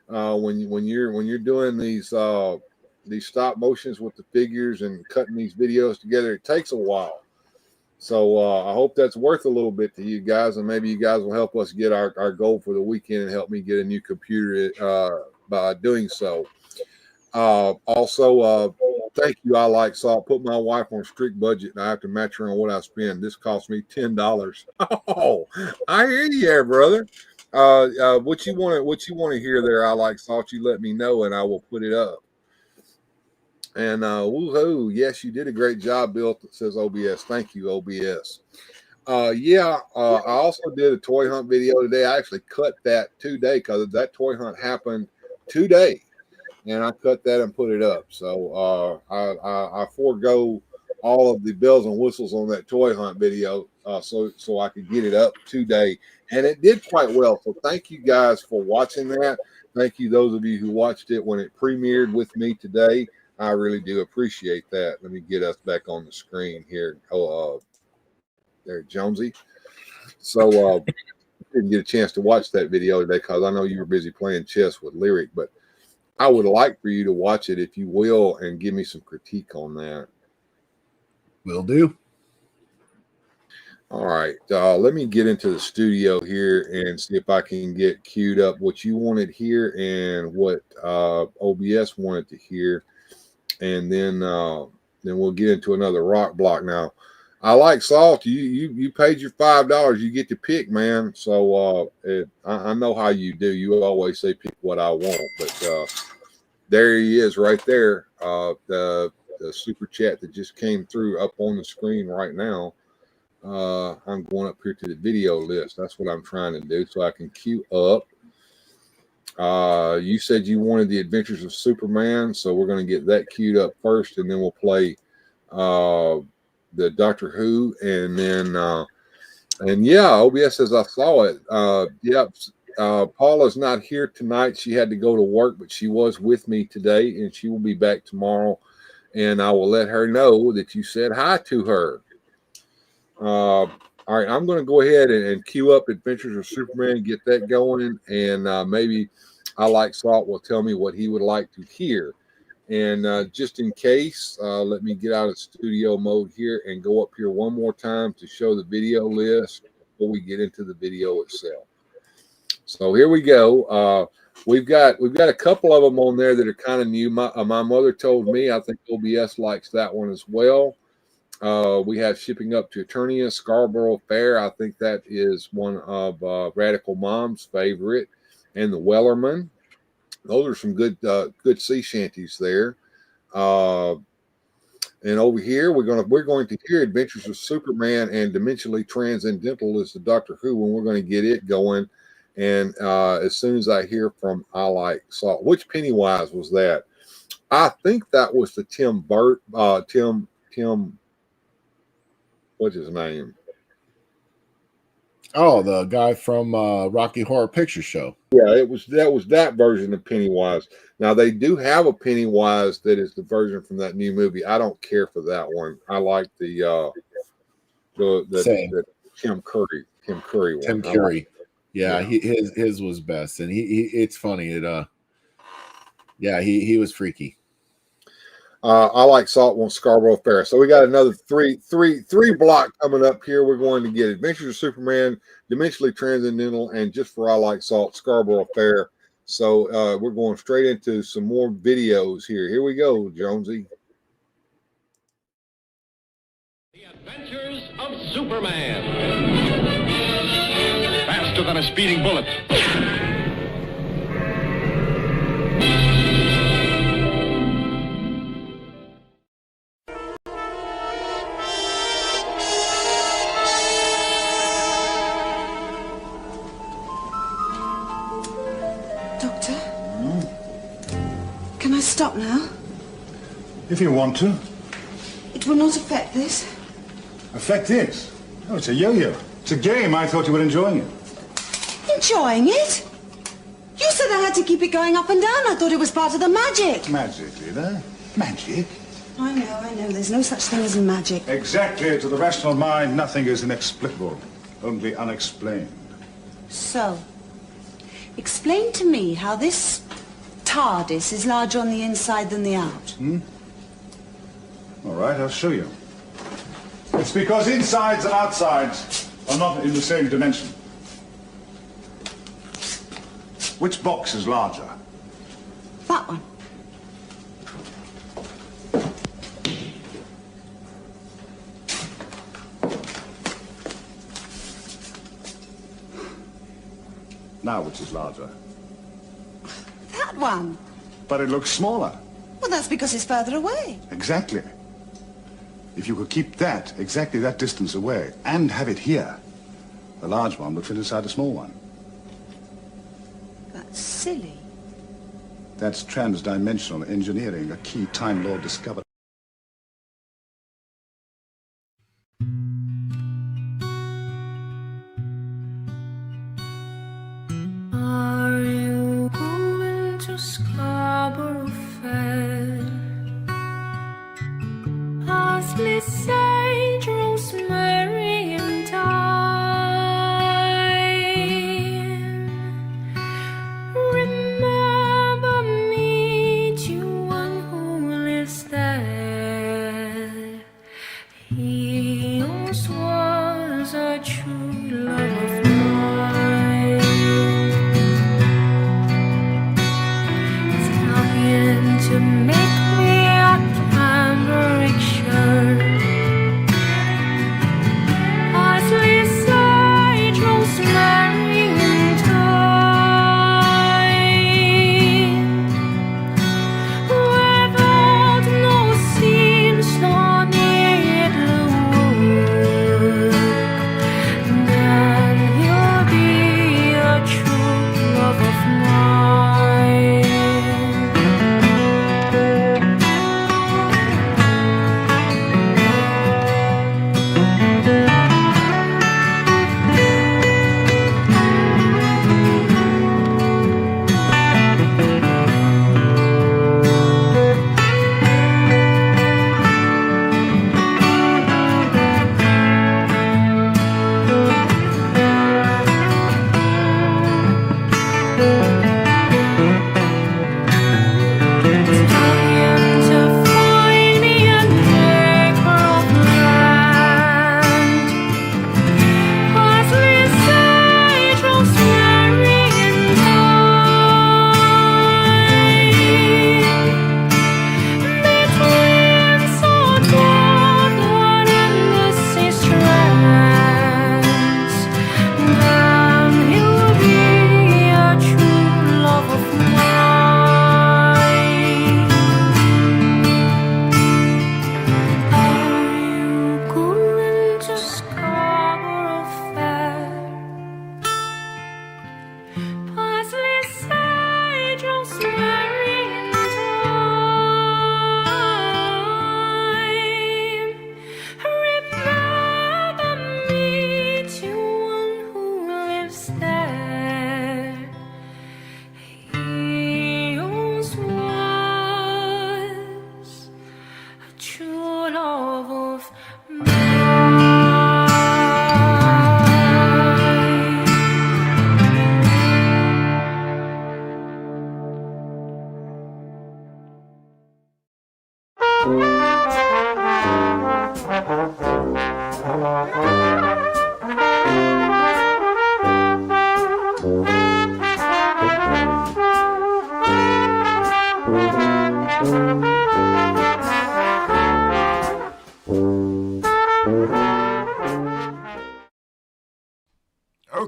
Speaker 1: when you're doing these stop motions with the figures and cutting these videos together, it takes a while. So I hope that's worth a little bit to you guys, and maybe you guys will help us get our goal for the weekend and help me get a new computer by doing so. Also, thank you. I like salt. Put my wife on a strict budget, and I have to match her on what I spend. This cost me $10. Oh, I hear you, there, brother. What you want to hear there? I like salt. You let me know, and I will put it up. And woohoo! Yes, you did a great job, Bill. Says OBS. Thank you, OBS. I also did a toy hunt video today. I actually cut that today because that toy hunt happened today. And I cut that and put it up. So I forego all of the bells and whistles on that toy hunt video so I could get it up today. And it did quite well. So thank you guys for watching that. Thank you, those of you who watched it when it premiered with me today. I really do appreciate that. Let me get us back on the screen here. There, Jonesy. So didn't get a chance to watch that video today because I know you were busy playing chess with Lyric, but I would like for you to watch it if you will and give me some critique on that.
Speaker 3: Will do.
Speaker 1: All right. Let me get into the studio here and see if I can get queued up what you wanted here and what OBS wanted to hear. And then we'll get into another rock block. Now, I like Salt. You paid your $5. You get to pick, man. So I know how you do. You always say pick what I want. But there he is right there. The super chat that just came through up on the screen right now. I'm going up here to the video list. That's what I'm trying to do so I can queue up. You said you wanted the Adventures of Superman, so we're going to get that queued up first, and then we'll play the Doctor Who, and then and yeah, OBS says I saw it. Yep, Paula's not here tonight. She had to go to work, but she was with me today, and she will be back tomorrow. And I will let her know that you said hi to her. All right, I'm going to go ahead and queue up Adventures of Superman, get that going, and maybe I Like Salt will tell me what he would like to hear. And just in case, let me get out of studio mode here and go up here one more time to show the video list before we get into the video itself. So here we go. We've got a couple of them on there that are kind of new. My mother told me, I think OBS likes that one as well. We have Shipping Up to Eternia, Scarborough Fair. I think that is one of Radical Mom's favorite, and the Wellerman. Those are some good sea shanties there. And over here we're going to hear Adventures of Superman and Dimensionally Transcendental is the Doctor Who, and we're going to get it going. And as soon as I hear from I Like Salt, which Pennywise was that? I think that was the Tim, what's his name?
Speaker 3: Oh, the guy from Rocky Horror Picture Show.
Speaker 1: Yeah, that was that version of Pennywise. Now they do have a Pennywise that is the version from that new movie. I don't care for that one. I like the Tim Curry one.
Speaker 3: Tim Curry. Yeah, his was best, and he it's funny. He was freaky.
Speaker 1: I Like Salt on Scarborough Fair. So we got another three block coming up here. We're going to get Adventures of Superman, Dimensionally Transcendental, and just for I Like Salt, Scarborough Fair. So we're going straight into some more videos here. Here we go, Jonesy.
Speaker 5: The Adventures of Superman. Faster than a speeding bullet.
Speaker 6: Doctor? Can I stop now?
Speaker 23: If you want to.
Speaker 6: It will not affect this?
Speaker 23: Affect this? Oh, it's a yo-yo. It's a game. I thought you were enjoying it.
Speaker 6: Enjoying it? You said I had to keep it going up and down. I thought it was part of the magic.
Speaker 23: Magic, Lida. Magic?
Speaker 6: I know. There's no such thing as magic.
Speaker 23: Exactly. To the rational mind, nothing is inexplicable. Only unexplained.
Speaker 6: So, explain to me how this TARDIS is larger on the inside than the out.
Speaker 23: All right, I'll show you. It's because insides and outsides are not in the same dimension. Which box is larger?
Speaker 6: That one.
Speaker 23: Now, which is larger?
Speaker 6: That one.
Speaker 23: But it looks smaller.
Speaker 6: Well, that's because it's further away.
Speaker 23: Exactly. If you could keep that exactly that distance away and have it here, the large one would fit inside the small one.
Speaker 6: That's silly.
Speaker 23: That's transdimensional engineering, a key Time Lord discovered.
Speaker 4: Are you going to Scarborough Fair? Parsley, sage, rosemary, and thyme. Remember me to one who lives there.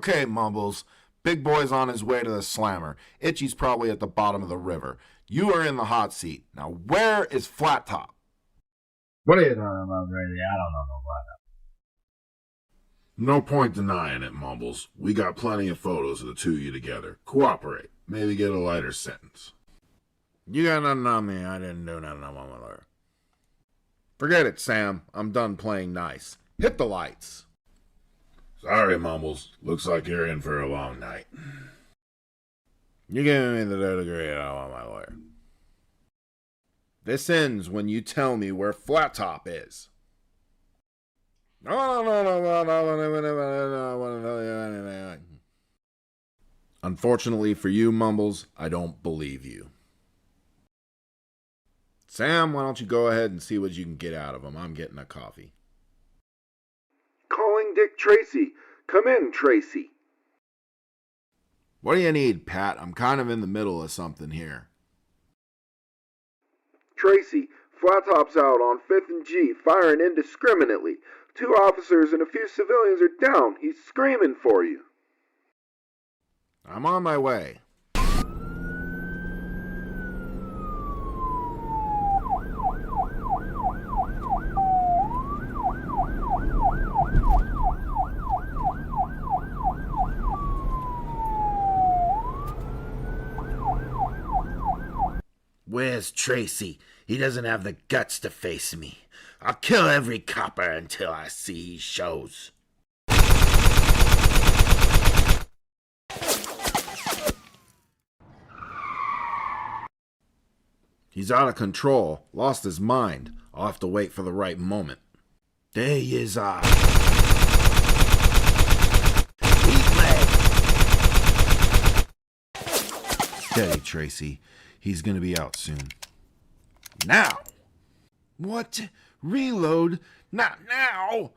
Speaker 3: Okay, Mumbles. Big boy's on his way to the slammer. Itchy's probably at the bottom of the river. You are in the hot seat. Now, where is Flat Top?
Speaker 8: What are you talking about, Brady? I don't know what.
Speaker 22: No point denying it, Mumbles. We got plenty of photos of the two of you together. Cooperate. Maybe get a lighter sentence.
Speaker 3: You got nothing on me. I didn't do nothing on my lawyer. Forget it, Sam. I'm done playing nice. Hit the lights.
Speaker 22: Sorry, Mumbles. Looks like you're in for a long night.
Speaker 3: You giving me the degree. I don't want my lawyer. This ends when you tell me where Flat Top is. Unfortunately for you, Mumbles, I don't believe you. Sam, why don't you go ahead and see what you can get out of him? I'm getting a coffee.
Speaker 9: Calling Dick Tracy. Come in, Tracy.
Speaker 3: What do you need, Pat? I'm kind of in the middle of something here.
Speaker 9: Tracy, Flat Top's out on 5th and G, firing indiscriminately. 2 officers and a few civilians are down. He's screaming for you.
Speaker 3: I'm on my way.
Speaker 10: Where's Tracy? He doesn't have the guts to face me. I'll kill every copper until I see he shows.
Speaker 3: He's out of control. Lost his mind. I'll have to wait for the right moment.
Speaker 10: There he is.
Speaker 3: Steady, Tracy. He's gonna be out soon. Now! What? Reload? Not now!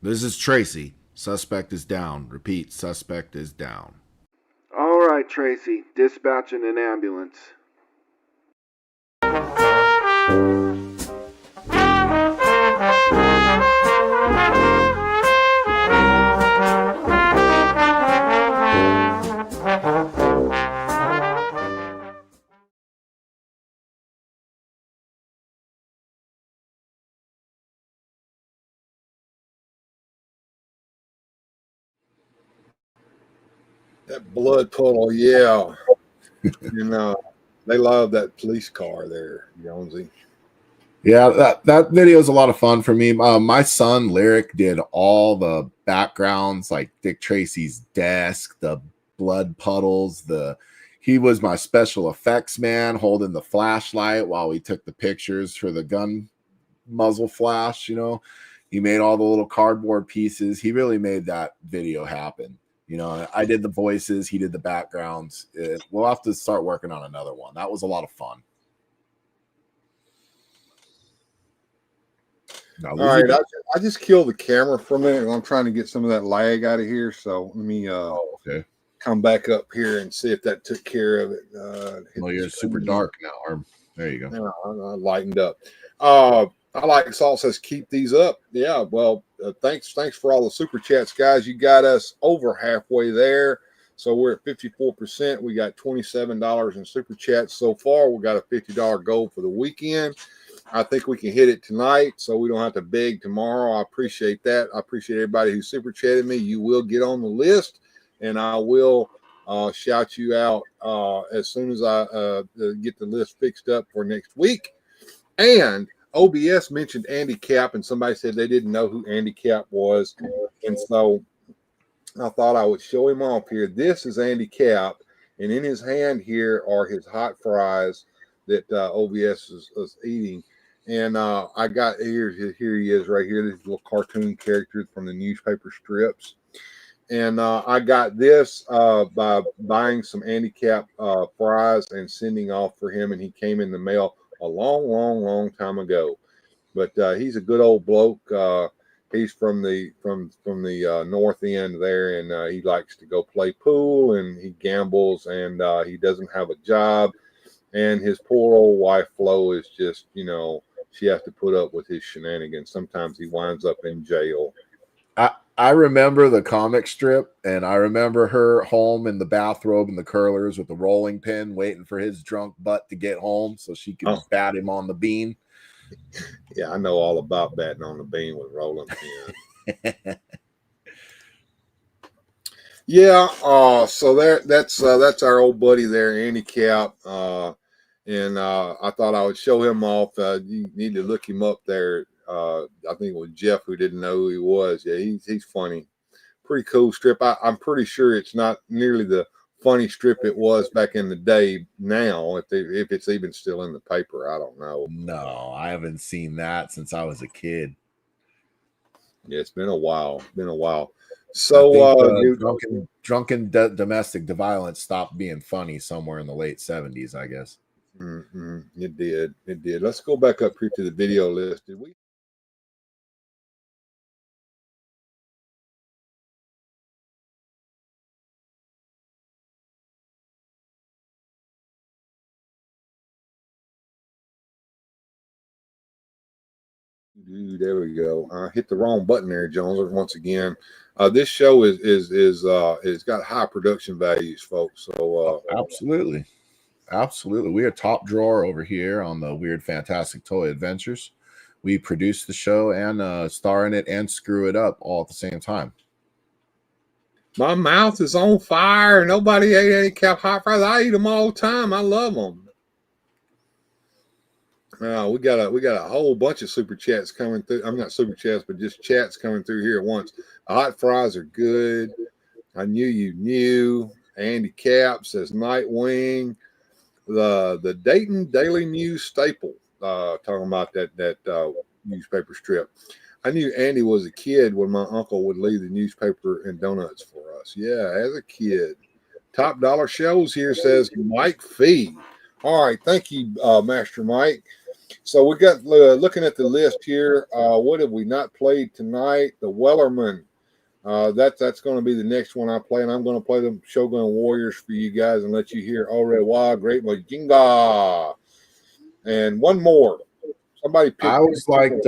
Speaker 3: This is Tracy. Suspect is down. Repeat, suspect is down.
Speaker 9: All right, Tracy. Dispatching an ambulance.
Speaker 1: That blood puddle, yeah. They love that police car there, Jonesy.
Speaker 3: Yeah, that video is a lot of fun for me. My son Lyric did all the backgrounds, like Dick Tracy's desk, the blood puddles. He was my special effects man, holding the flashlight while we took the pictures for the gun muzzle flash. He made all the little cardboard pieces. He really made that video happen. I did the voices, he did the backgrounds. We'll have to start working on another one. That was a lot of fun.
Speaker 1: All right, I just killed the camera for a minute. I'm trying to get some of that lag out of here. So let me come back up here and see if that took care of it.
Speaker 3: Well, you're super dark now, Arm. There you go.
Speaker 1: I lightened up. I like Salt says keep these up. Yeah, well, thanks for all the super chats, guys. You got us over halfway there, so we're at 54%. We got $27 in super chats so far. We got a $50 goal for the weekend. I think we can hit it tonight, so we don't have to beg tomorrow. I appreciate that. I appreciate everybody who super chatted me. You will get on the list, and I will shout you out as soon as I get the list fixed up for next week. And OBS mentioned Andy Capp, and somebody said they didn't know who Andy Capp was. And so I thought I would show him off here. This is Andy Capp, and in his hand here are his hot fries that OBS is eating. And I got here he is right here, this little cartoon character from the newspaper strips. And I got this by buying some Andy Capp fries and sending off for him, and he came in the mail a long time ago. But he's a good old bloke. He's from the north end there, and he likes to go play pool, and he gambles, and he doesn't have a job. And his poor old wife, Flo, is just, she has to put up with his shenanigans. Sometimes he winds up in jail.
Speaker 3: I remember the comic strip, and I remember her home in the bathrobe and the curlers with the rolling pin, waiting for his drunk butt to get home so she could bat him on the bean.
Speaker 1: Yeah, I know all about batting on the bean with rolling pin. Yeah, so that's our old buddy there, Andy Cap, and I thought I would show him off. You need to look him up there. I think it was Jeff who didn't know who he was. Yeah, he's funny. Pretty cool strip. I'm pretty sure it's not nearly the funny strip it was back in the day. Now, if it's even still in the paper, I don't know.
Speaker 3: No, I haven't seen that since I was a kid.
Speaker 1: Yeah, it's been a while. So,
Speaker 3: drunken domestic violence stopped being funny somewhere in the late 70s, I guess.
Speaker 1: It did. Let's go back up here to the video list. Did we? There we go. I hit the wrong button there, Jones. Once again, this show is got high production values, folks. So
Speaker 3: absolutely. We are top drawer over here on the Weird Fantastic Toy Adventures. We produce the show and star in it and screw it up all at the same time.
Speaker 1: My mouth is on fire. Nobody ate any Cap hot fries. I eat them all the time. I love them. We got a whole bunch of super chats coming through. I'm not super chats, but just chats coming through here at once. Hot fries are good. I knew you knew. Andy Cap says Nightwing. The Dayton Daily News staple. Talking about that newspaper strip. I knew Andy was a kid when my uncle would leave the newspaper and donuts for us. Yeah, as a kid. Top dollar shows here, says Mike Fee. All right, thank you, Master Mike. So we got looking at the list here. What have we not played tonight? The Wellerman. That's going to be the next one I play, and I'm going to play the Shogun Warriors for you guys and let you hear Au revoir, Great Majinga. And one more. Somebody picked.
Speaker 3: I always liked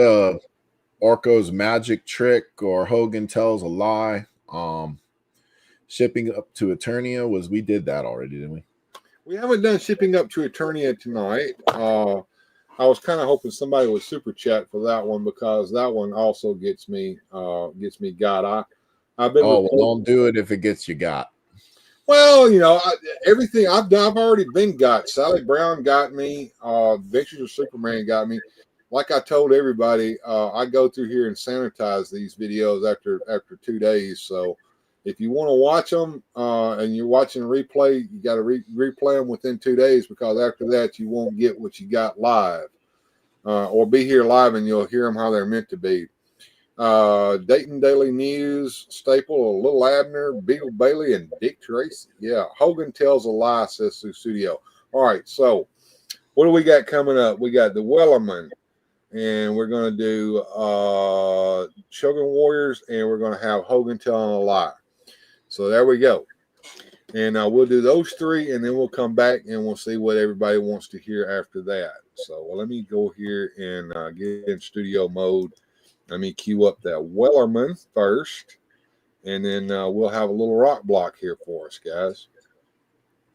Speaker 3: Orko's Magic Trick or Hogan Tells a Lie. Shipping Up to Eternia we did that already, didn't we?
Speaker 1: We haven't done Shipping Up to Eternia tonight. I was kind of hoping somebody would super chat for that one because that one also gets me got. I've been.
Speaker 3: Oh, well, don't do it if it gets you got.
Speaker 1: Well, everything I've done, I've already been got. Sally Brown got me. Adventures of Superman got me. Like I told everybody, I go through here and sanitize these videos after 2 days. So if you want to watch them and you're watching a replay, you got to replay them within 2 days because after that you won't get what you got live or be here live and you'll hear them how they're meant to be. Dayton Daily News staple, Little Abner, Beetle Bailey, and Dick Tracy. Yeah, Hogan Tells a Lie, says Sue Studio. All right, so what do we got coming up? We got the Wellerman, and we're going to do Shogun Warriors, and we're going to have Hogan Telling a Lie. So there we go. And we'll do those three, and then we'll come back and we'll see what everybody wants to hear after that. So let me go here and get in studio mode. Let me cue up that Wellerman first, and then we'll have a little rock block here for us, guys.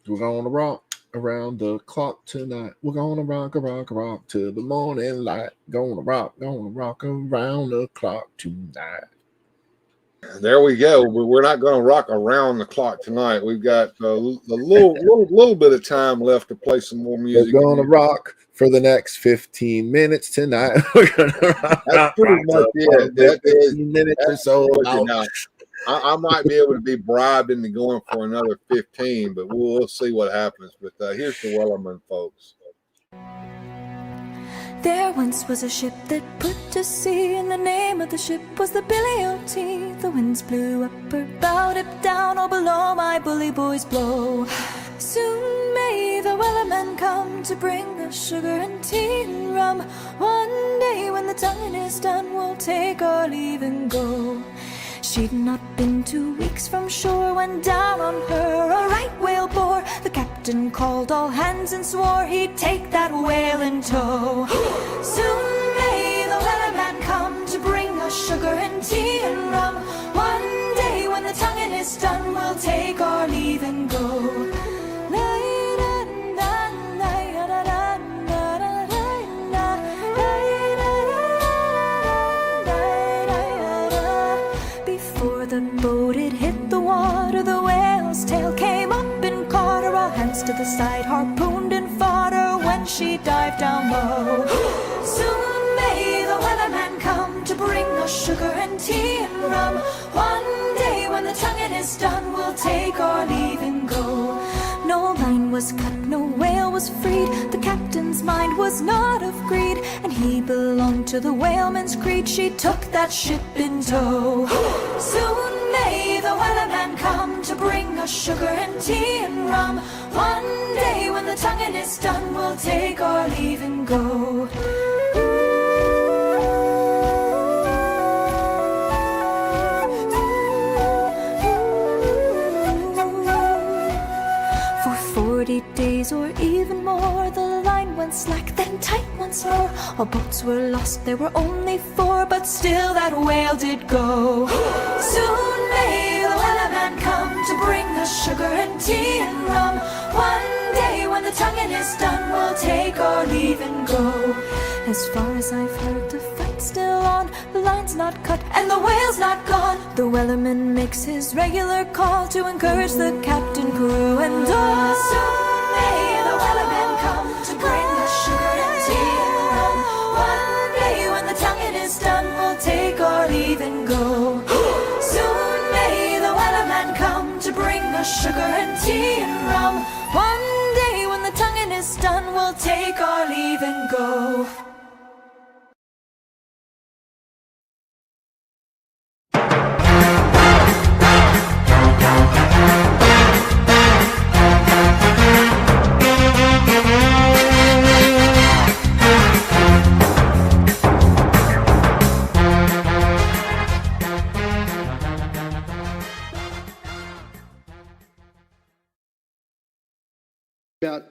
Speaker 3: We're going to rock around the clock tonight. We're going to rock till the morning light. Going to rock around the clock tonight.
Speaker 1: There we go. We're not going to rock around the clock tonight. We've got a little bit of time left to play some more music.
Speaker 3: We're going to rock for the next 15 minutes tonight. We're going to rock.
Speaker 1: That's pretty much it. That is
Speaker 3: 15 minutes or so.
Speaker 1: I might be able to be bribed into going for another 15, but we'll see what happens. But here's the Wellerman, folks.
Speaker 4: There once was a ship that put to sea, and the name of the ship was the Billy O.T. The winds blew up her bow, up down or below, my bully boys blow. Soon may the Wellerman come to bring us sugar and tea and rum. One day when the tonguing is done, we'll take our leave and go. She'd not been 2 weeks from shore when down on her a right whale bore. The captain called all hands and swore he'd take that whale in tow. Soon may the wellerman come to bring us sugar and tea and rum. One day when the tonguing is done, we'll take our leave and go. Before the boat had hit the water, the whale's tail came up and caught her. All hands to the side, harpooned and fought her when she dived down low. Soon may the wellerman come to bring us sugar and tea and rum. One day when the tonguing is done, we'll take our leave and go. No line was cut, no whale was freed. The captain's mind was not of greed, and he belonged to the whaleman's creed. She took that ship in tow. Soon may the wellerman come to bring us sugar and tea and rum. One day when the tonguing is done, we'll take our leave and go. For 40 days or even more, the line went slack, then tight once more. All boats were lost, there were only 4, but still that whale did go. Soon may the wellerman come to bring us sugar and tea and rum. One day when the tonguing is done, we'll take our leave and go. As far as I've heard, the fight's still on, the line's not cut and the whale's not gone. The wellerman makes his regular call to encourage the captain, crew and all. Soon may the wellerman come to bring us sugar and tea and rum. One day when the tonguing is done, we'll take our leave and go. Soon may the wellerman come to bring us sugar and tea and rum. One day when the tonguing is done, we'll take our leave and go.
Speaker 13: About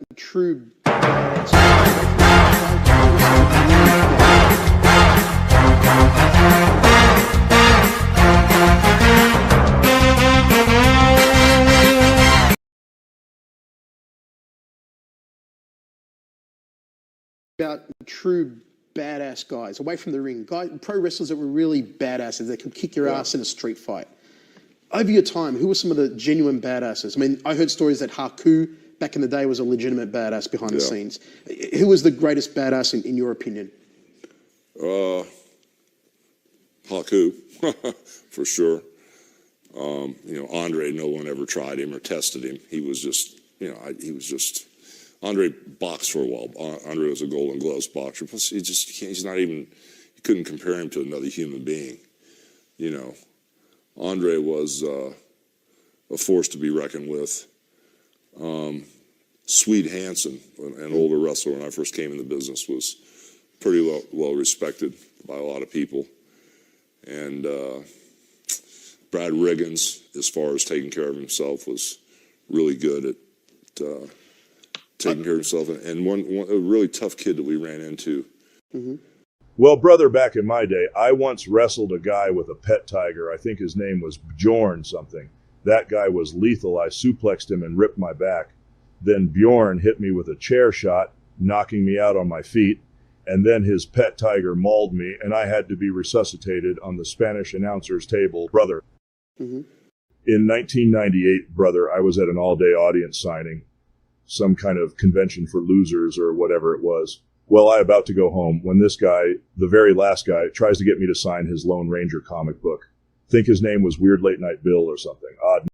Speaker 13: true badass guys away from the ring, pro wrestlers that were really badasses that could kick your ass in a street fight. Over your time, who were some of the genuine badasses? I mean, I heard stories that Haku back in the day was a legitimate badass behind the scenes. Who was the greatest badass in your opinion?
Speaker 14: Haku, for sure. You know, Andre, no one ever tried him or tested him. He was just, Andre boxed for a while. Andre was a Golden Gloves boxer. Plus, he's not even, you couldn't compare him to another human being. You know, Andre was a force to be reckoned with. Swede Hansen, an older wrestler when I first came in the business, was pretty well respected by a lot of people. And Brad Riggins, as far as taking care of himself, was really good at taking care of himself. And a really tough kid that we ran into.
Speaker 13: Mm-hmm.
Speaker 16: Well, brother, back in my day, I once wrestled a guy with a pet tiger. I think his name was Bjorn something. That guy was lethal. I suplexed him and ripped my back. Then Bjorn hit me with a chair shot, knocking me out on my feet. And then his pet tiger mauled me, and I had to be resuscitated on the Spanish announcer's table. Brother,
Speaker 13: Mm-hmm.
Speaker 16: in 1998, brother, I was at an all-day audience signing, some kind of convention for losers or whatever it was. Well, I about to go home when this guy, the very last guy, tries to get me to sign his Lone Ranger comic book. Think his name was Weird Late Night Bill or something. Odd.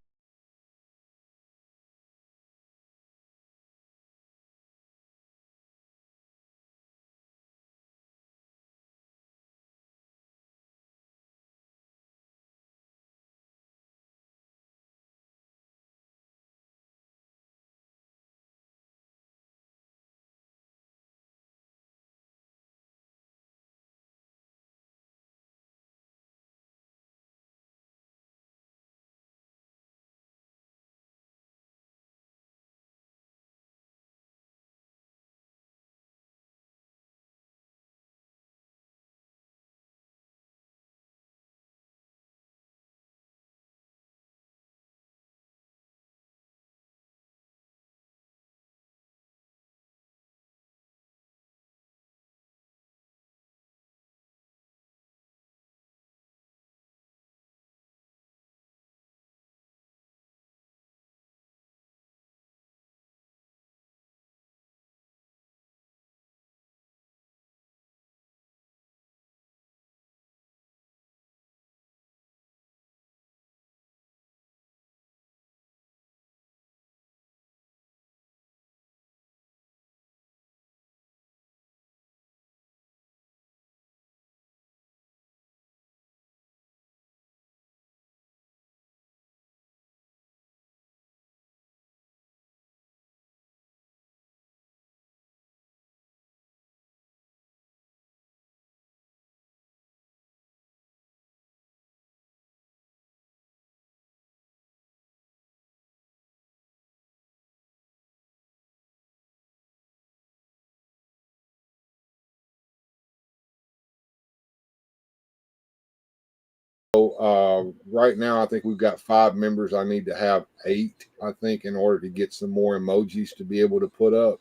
Speaker 1: Right now, I think we've got 5 members. I need to have 8, I think, in order to get some more emojis to be able to put up.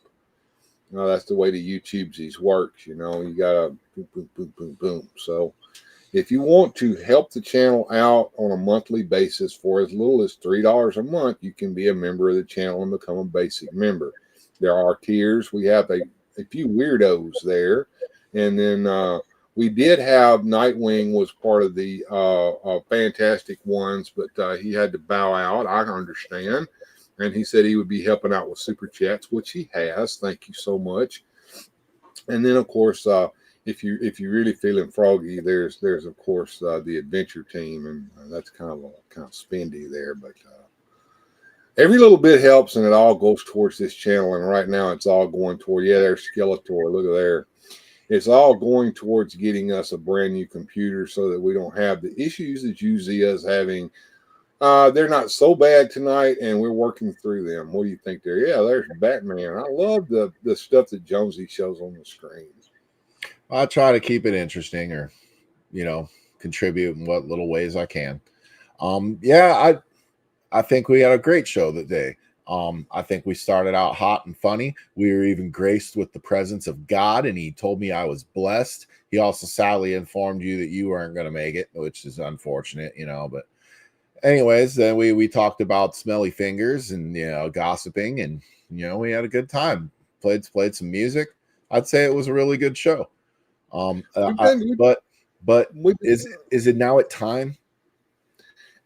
Speaker 1: That's the way the YouTube's works. You gotta boom, boom, boom, boom, boom. So if you want to help the channel out on a monthly basis for as little as $3 a month, you can be a member of the channel and become a basic member. There are tiers. We have a few Weird-Ohs there. And then we did have Nightwing was part of the Fantastic Ones, but he had to bow out. I understand. And he said he would be helping out with Super Chats, which he has. Thank you so much. And then, of course, if you're really feeling froggy, there's of course the Adventure Team, and that's kind of spendy there, but every little bit helps, and it all goes towards this channel. And right now, it's all going toward there's Skeletor. Look at there. It's all going towards getting us a brand new computer so that we don't have the issues that you see us having. They're not so bad tonight, and we're working through them. What do you think there? Yeah, there's Batman. I love the stuff that Jonesy shows on the screen.
Speaker 3: I try to keep it interesting, or contribute in what little ways I can. I think we had a great show that day. I think we started out hot and funny. We were even graced with the presence of God, and he told me I was blessed. He also sadly informed you that you weren't going to make it, which is unfortunate, but anyways, then we talked about smelly fingers and gossiping, and we had a good time. Played some music. I'd say it was a really good show. But is it now at time?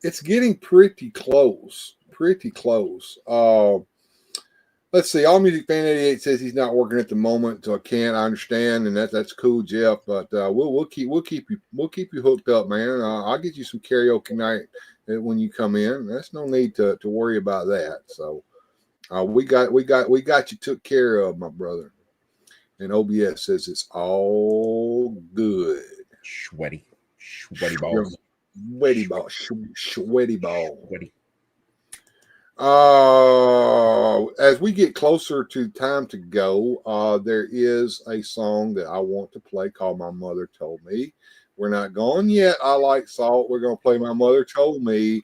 Speaker 1: It's getting pretty close. Let's see. All Music Fan 88 says he's not working at the moment, so I can't. I understand, and that's cool, Jeff. But we'll keep you hooked up, man. I'll get you some karaoke night when you come in. That's no need to worry about that. So we got you took care of, my brother. And OBS says it's all good.
Speaker 3: Sweaty balls.
Speaker 1: Sweaty ball. As we get closer to time to go, there is a song that I want to play called My Mother Told Me. We're not gone yet. I like Salt. We're going to play My Mother Told Me,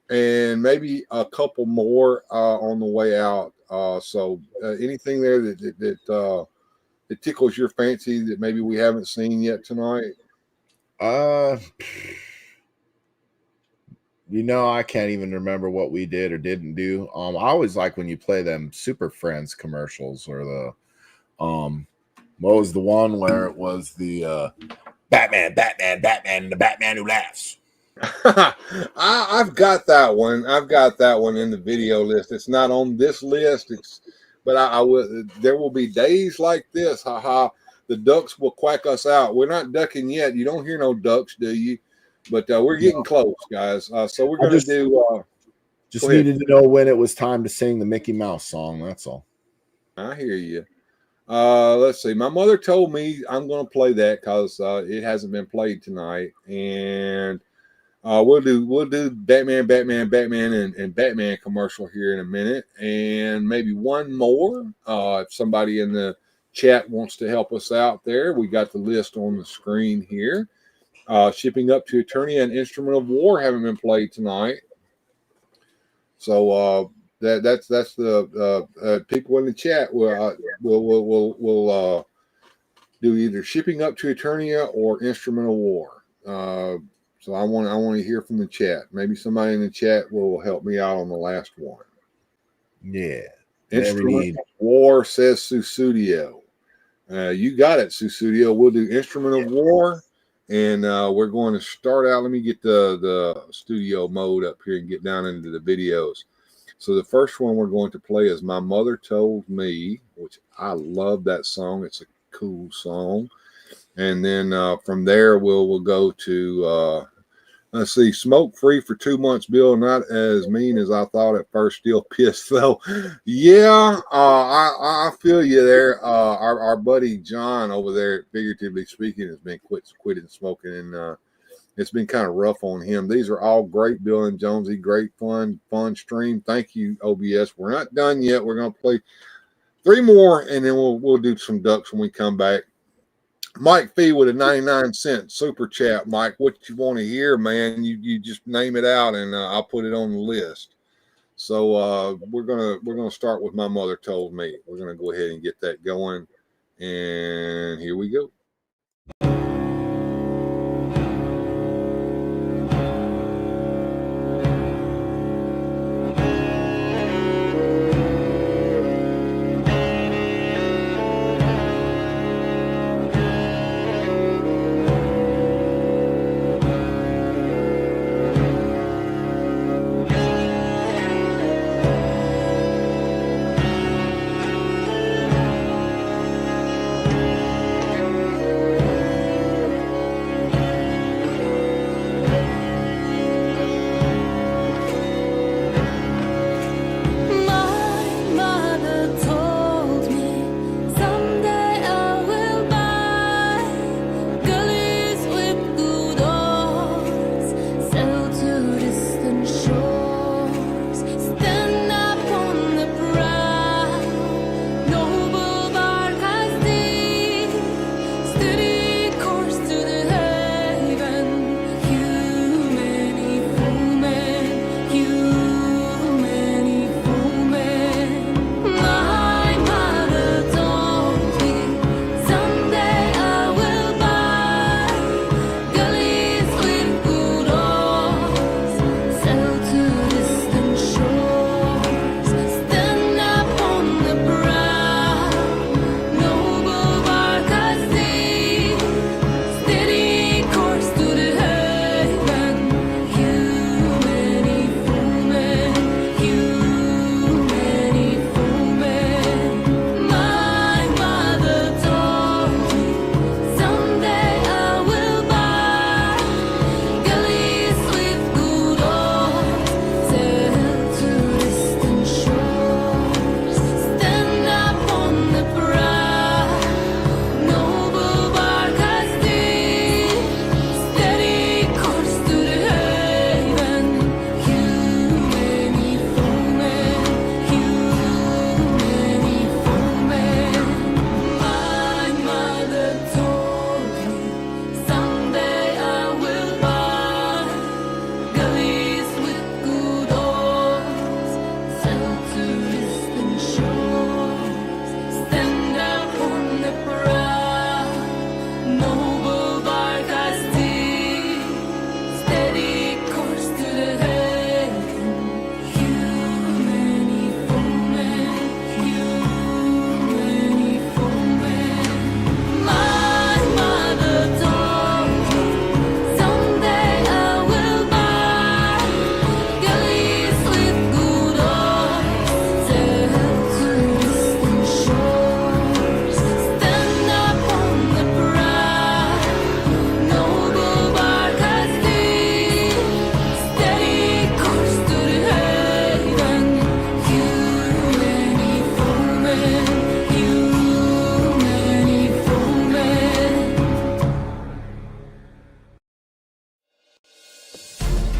Speaker 1: and maybe a couple more on the way out. So anything there that tickles your fancy that maybe we haven't seen yet tonight?
Speaker 3: I can't even remember what we did or didn't do. I always like when you play them Super Friends commercials, or the what was the one where it was the Batman, and the Batman who laughs.
Speaker 1: I've got that one. I've got that one in the video list. It's not on this list. But I will. There will be days like this. The ducks will quack us out. We're not ducking yet. You don't hear no ducks, do you? But we're getting close, guys. So we're going to do.
Speaker 3: Just needed to know when it was time to sing the Mickey Mouse song. That's all.
Speaker 1: I hear you. Let's see. My Mother Told Me. I'm going to play that because it hasn't been played tonight, and we'll do Batman, and Batman commercial here in a minute, and maybe one more. If somebody in the chat wants to help us out there, we got the list on the screen here. Shipping Up to Eternia and Instrument of War haven't been played tonight, so that's the people in the chat will do either Shipping Up to Eternia or Instrument of War. So I want to hear from the chat. Maybe somebody in the chat will help me out on the last one.
Speaker 3: Yeah.
Speaker 1: Instrument of War, says Susudio. You got it, Susudio. We'll do Instrument of War, and we're going to start out. Let me get the studio mode up here and get down into the videos. So the first one we're going to play is My Mother Told Me, which I love that song. It's a cool song. And then from there, we'll go to, let's see, Smoke Free for 2 months, Bill. Not as mean as I thought at first. Still pissed, though. Yeah, I feel you there. Our buddy John over there, figuratively speaking, has been quitting smoking, and it's been kind of rough on him. These are all great, Bill and Jonesy. Great fun stream. Thank you, OBS. We're not done yet. We're going to play 3 more, and then we'll do some ducks when we come back. Mike Fee with a 99-cent super chat. Mike, what you want to hear, man? You just name it out, and I'll put it on the list. So we're gonna start with My Mother Told Me. We're gonna go ahead and get that going, and here we go.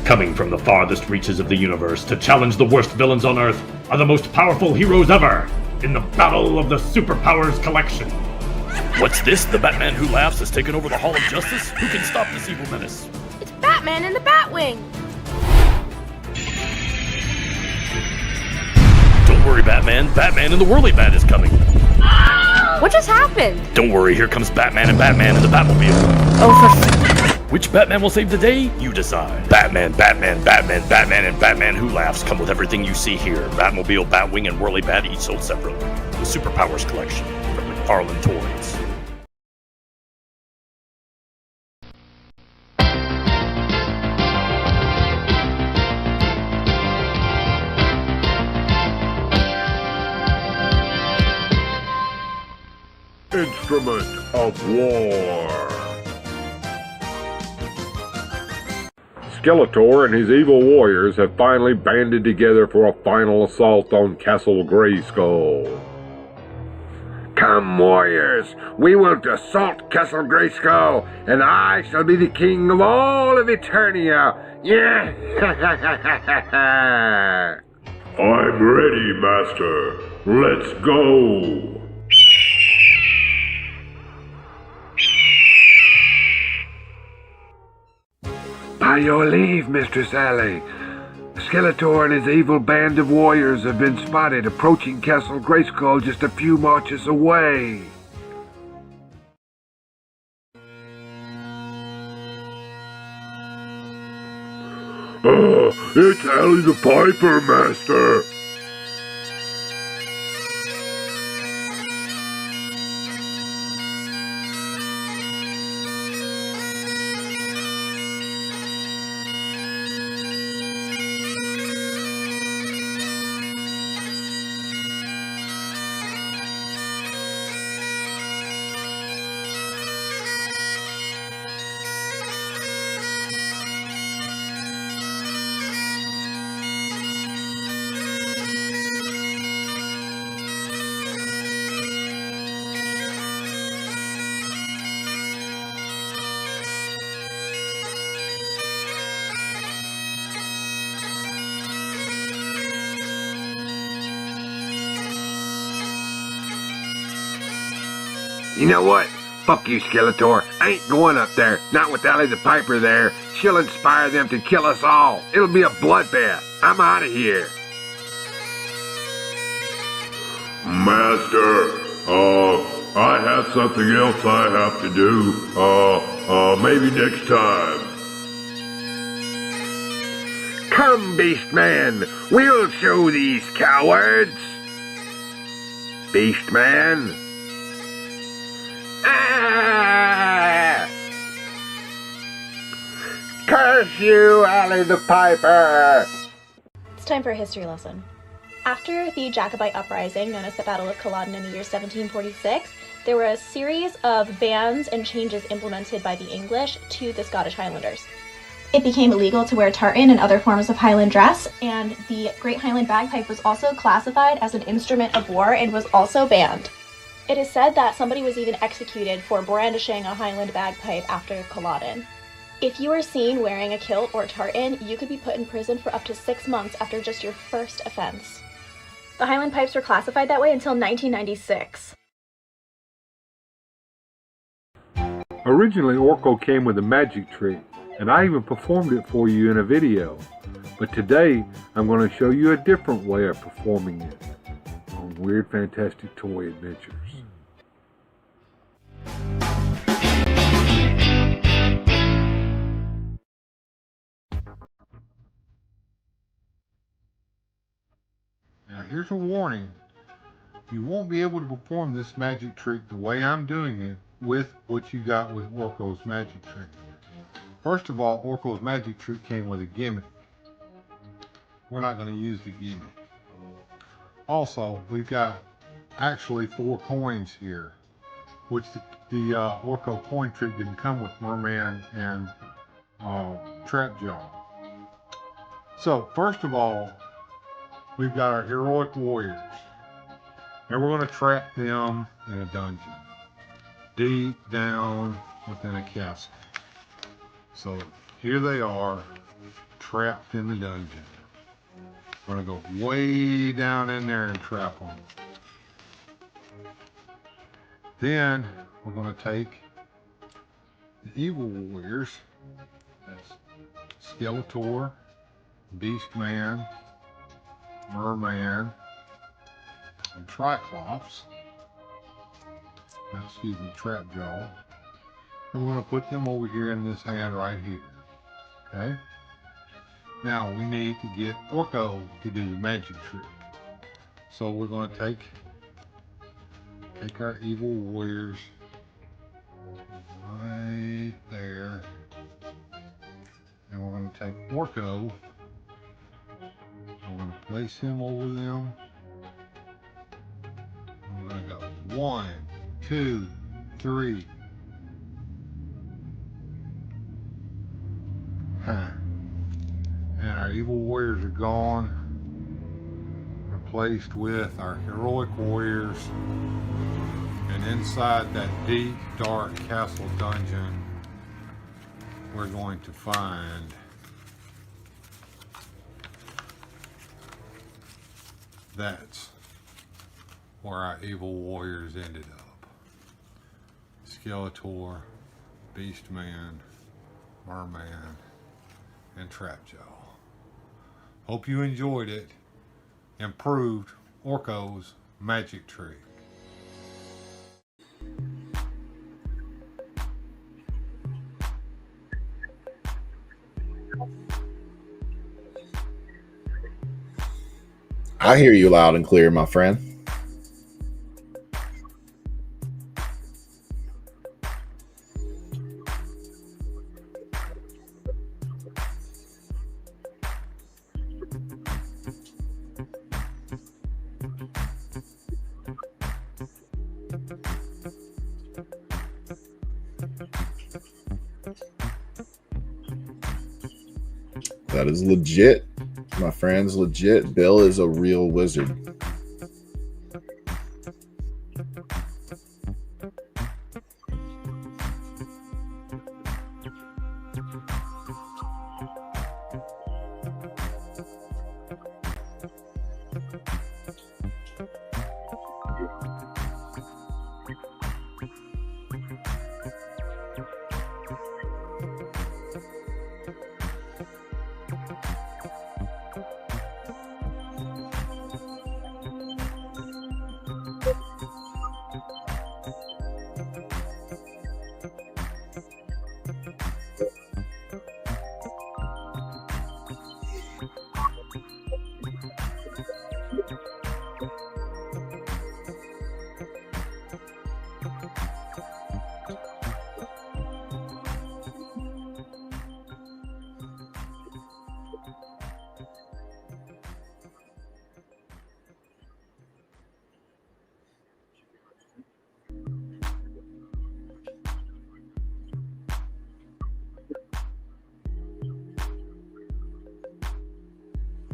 Speaker 12: Coming from the farthest reaches of the universe to challenge the worst villains on Earth are the most powerful heroes ever in the Battle of the Superpowers Collection.
Speaker 17: What's this? The Batman Who Laughs has taken over the Hall of Justice? Who can stop this evil menace?
Speaker 18: It's Batman in the Batwing!
Speaker 17: Don't worry, Batman. Batman in the Whirly Bat is coming.
Speaker 18: What just happened?
Speaker 17: Don't worry, here comes Batman in the Batmobile.
Speaker 18: Oh, for
Speaker 17: Which Batman will save the day? You decide. Batman, Batman, Batman, Batman, and Batman Who Laughs come with everything you see here. Batmobile, Batwing, and Whirly Bat each sold separately. The Superpowers Collection from McFarlane Toys.
Speaker 24: Instrument of War. Skeletor and his evil warriors have finally banded together for a final assault on Castle Grayskull. Come, warriors, we will assault Castle Grayskull, and I shall be the king of all of Eternia. Yeah! I'm ready, Master. Let's go. By your leave, Mistress Alley. Skeletor and his evil band of warriors have been spotted approaching Castle Grayskull just a few marches away. It's Alley the Piper, Master. You know what? Fuck you, Skeletor. I ain't going up there. Not with Alley the Piper there. She'll inspire them to kill us all. It'll be a bloodbath. I'm out of here. Master, I have something else I have to do. Maybe next time. Come, Beastman. We'll show these cowards. Beastman. Ah! Curse you, Alley the Piper!
Speaker 7: It's time for a history lesson. After the Jacobite uprising, known as the Battle of Culloden in the year 1746, there were a series of bans and changes implemented by the English to the Scottish Highlanders. It became illegal to wear tartan and other forms of Highland dress, and the Great Highland Bagpipe was also classified as an instrument of war and was also banned. It is said that somebody was even executed for brandishing a Highland bagpipe after Culloden. If you are seen wearing a kilt or tartan, you could be put in prison for up to 6 months after just your first offense. The Highland pipes were classified that way until 1996.
Speaker 24: Originally, Orko came with a magic trick, and I even performed it for you in a video. But today, I'm going to show you a different way of performing it on Weird Fantastic Toy Adventures. Now here's a warning. You won't be able to perform this magic trick the way I'm doing it with what you got with Orko's magic trick. First of all, Orko's magic trick came with a gimmick. We're not going to use the gimmick. Also, we've got actually 4 coins here, which the Orko coin trick didn't come with Merman and Trapjaw. So, first of all, we've got our heroic warriors, and we're going to trap them in a dungeon, deep down within a castle. So here they are, trapped in the dungeon. We're going to go way down in there and trap them. Then we're going to take the evil warriors, that's Skeletor, Beastman, Merman, and Triclops, Trapjaw, and we're going to put them over here in this hand right here. Okay? Now we need to get Orko to do the magic trick. So we're going to take our evil warriors right there, and we're going to take Orko. I'm going to place him over them. I'm going to go 1, 2, 3. And our evil warriors are gone, replaced with our heroic warriors. And inside that deep, dark castle dungeon, we're going to find that's where our evil warriors ended up. Skeletor, Beastman, Merman,
Speaker 1: and trapped y'all. Hope you enjoyed it. Improved Orko's magic trick.
Speaker 3: I hear you loud and clear, my friend. That is legit. My friend's legit. Bill is a real wizard.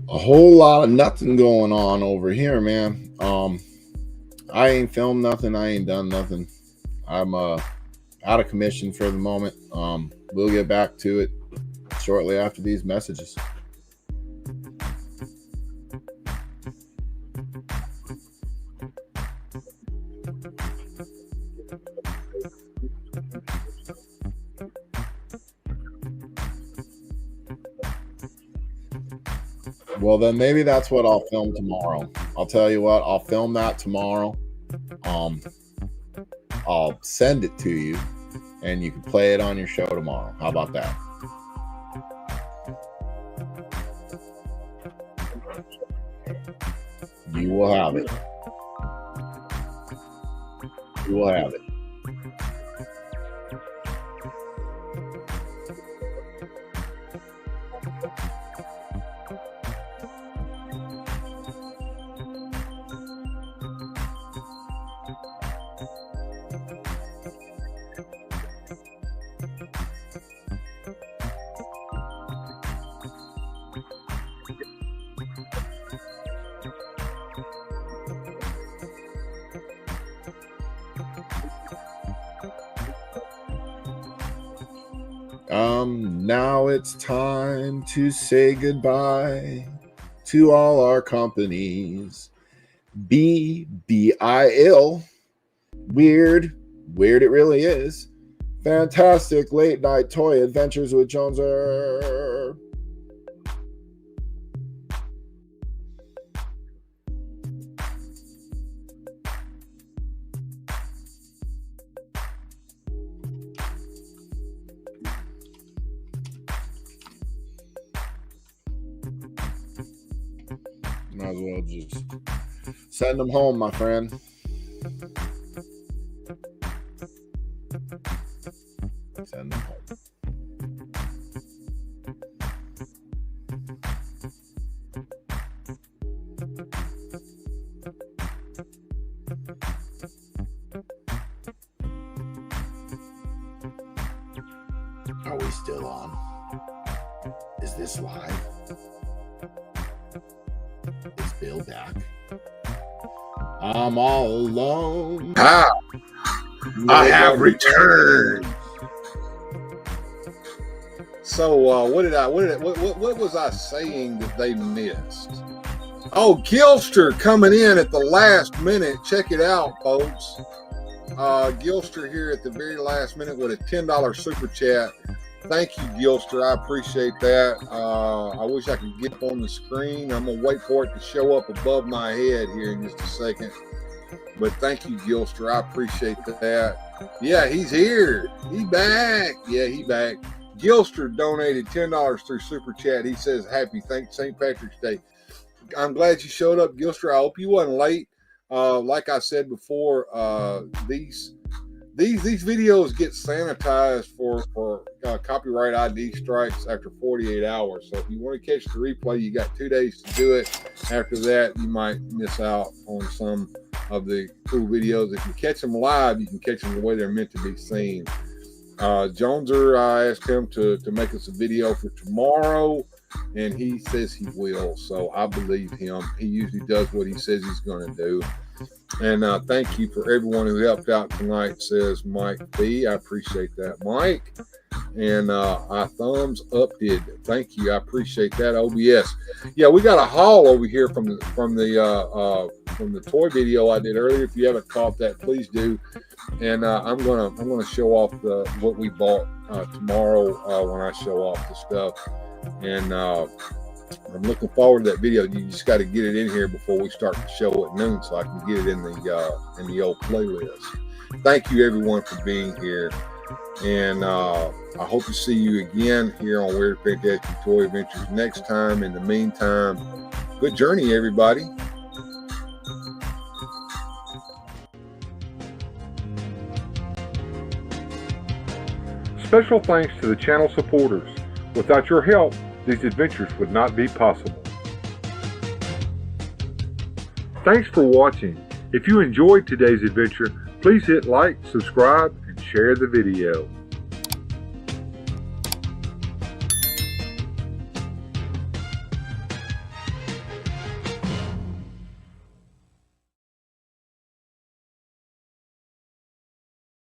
Speaker 3: A whole lot of nothing going on over here, man. I ain't filmed nothing. I ain't done nothing. I'm out of commission for the moment. We'll get back to it shortly after these messages. Well, then maybe that's what I'll film tomorrow. I'll tell you what, I'll film that tomorrow. I'll send it to you, and you can play it on your show tomorrow. How about that? You will have it. You will have it. Now it's time to say goodbye to all our companies. BBIL, Weird it really is. Fantastic Late Night Toy Adventures with Joneser. Might as well just send them home, my friend. Send them home. Are we still on? Is this live? Is Bill back? I'm all alone.
Speaker 1: I have returned. So what was I saying that they missed? Oh, Gilster coming in at the last minute. Check it out, folks. Gilster here at the very last minute with a $10 super chat. Thank you, Gilster. I appreciate that. I wish I could get on the screen. I'm going to wait for it to show up above my head here in just a second. But thank you, Gilster. I appreciate that. Yeah, he's here. He's back. Yeah, he's back. Gilster donated $10 through Super Chat. He says, happy St. Patrick's Day. I'm glad you showed up, Gilster. I hope you wasn't late. Like I said before, these videos get sanitized for copyright ID strikes after 48 hours. So if you want to catch the replay, you got 2 days to do it. After that, you might miss out on some of the cool videos. If you catch them live, you can catch them the way they're meant to be seen. Joneser, I asked him to make us a video for tomorrow, and he says he will. So I believe him. He usually does what he says he's going to do. And thank you for everyone who helped out tonight, says Mike B. I appreciate that, Mike. And I thumbs up did. Thank you. I appreciate that, OBS. Yeah, we got a haul over here from the toy video I did earlier. If you haven't caught that, please do. And I'm gonna show off what we bought tomorrow when I show off the stuff. And I'm looking forward to that video. You just got to get it in here before we start the show at noon, so I can get it in the old playlist. Thank you, everyone, for being here, and I hope to see you again here on Weird Fantastic Toy Adventures next time. In the meantime, good journey, everybody. Special thanks to the channel supporters. Without your help, these adventures would not be possible. Thanks for watching. If you enjoyed today's adventure, please hit like, subscribe, and share the video.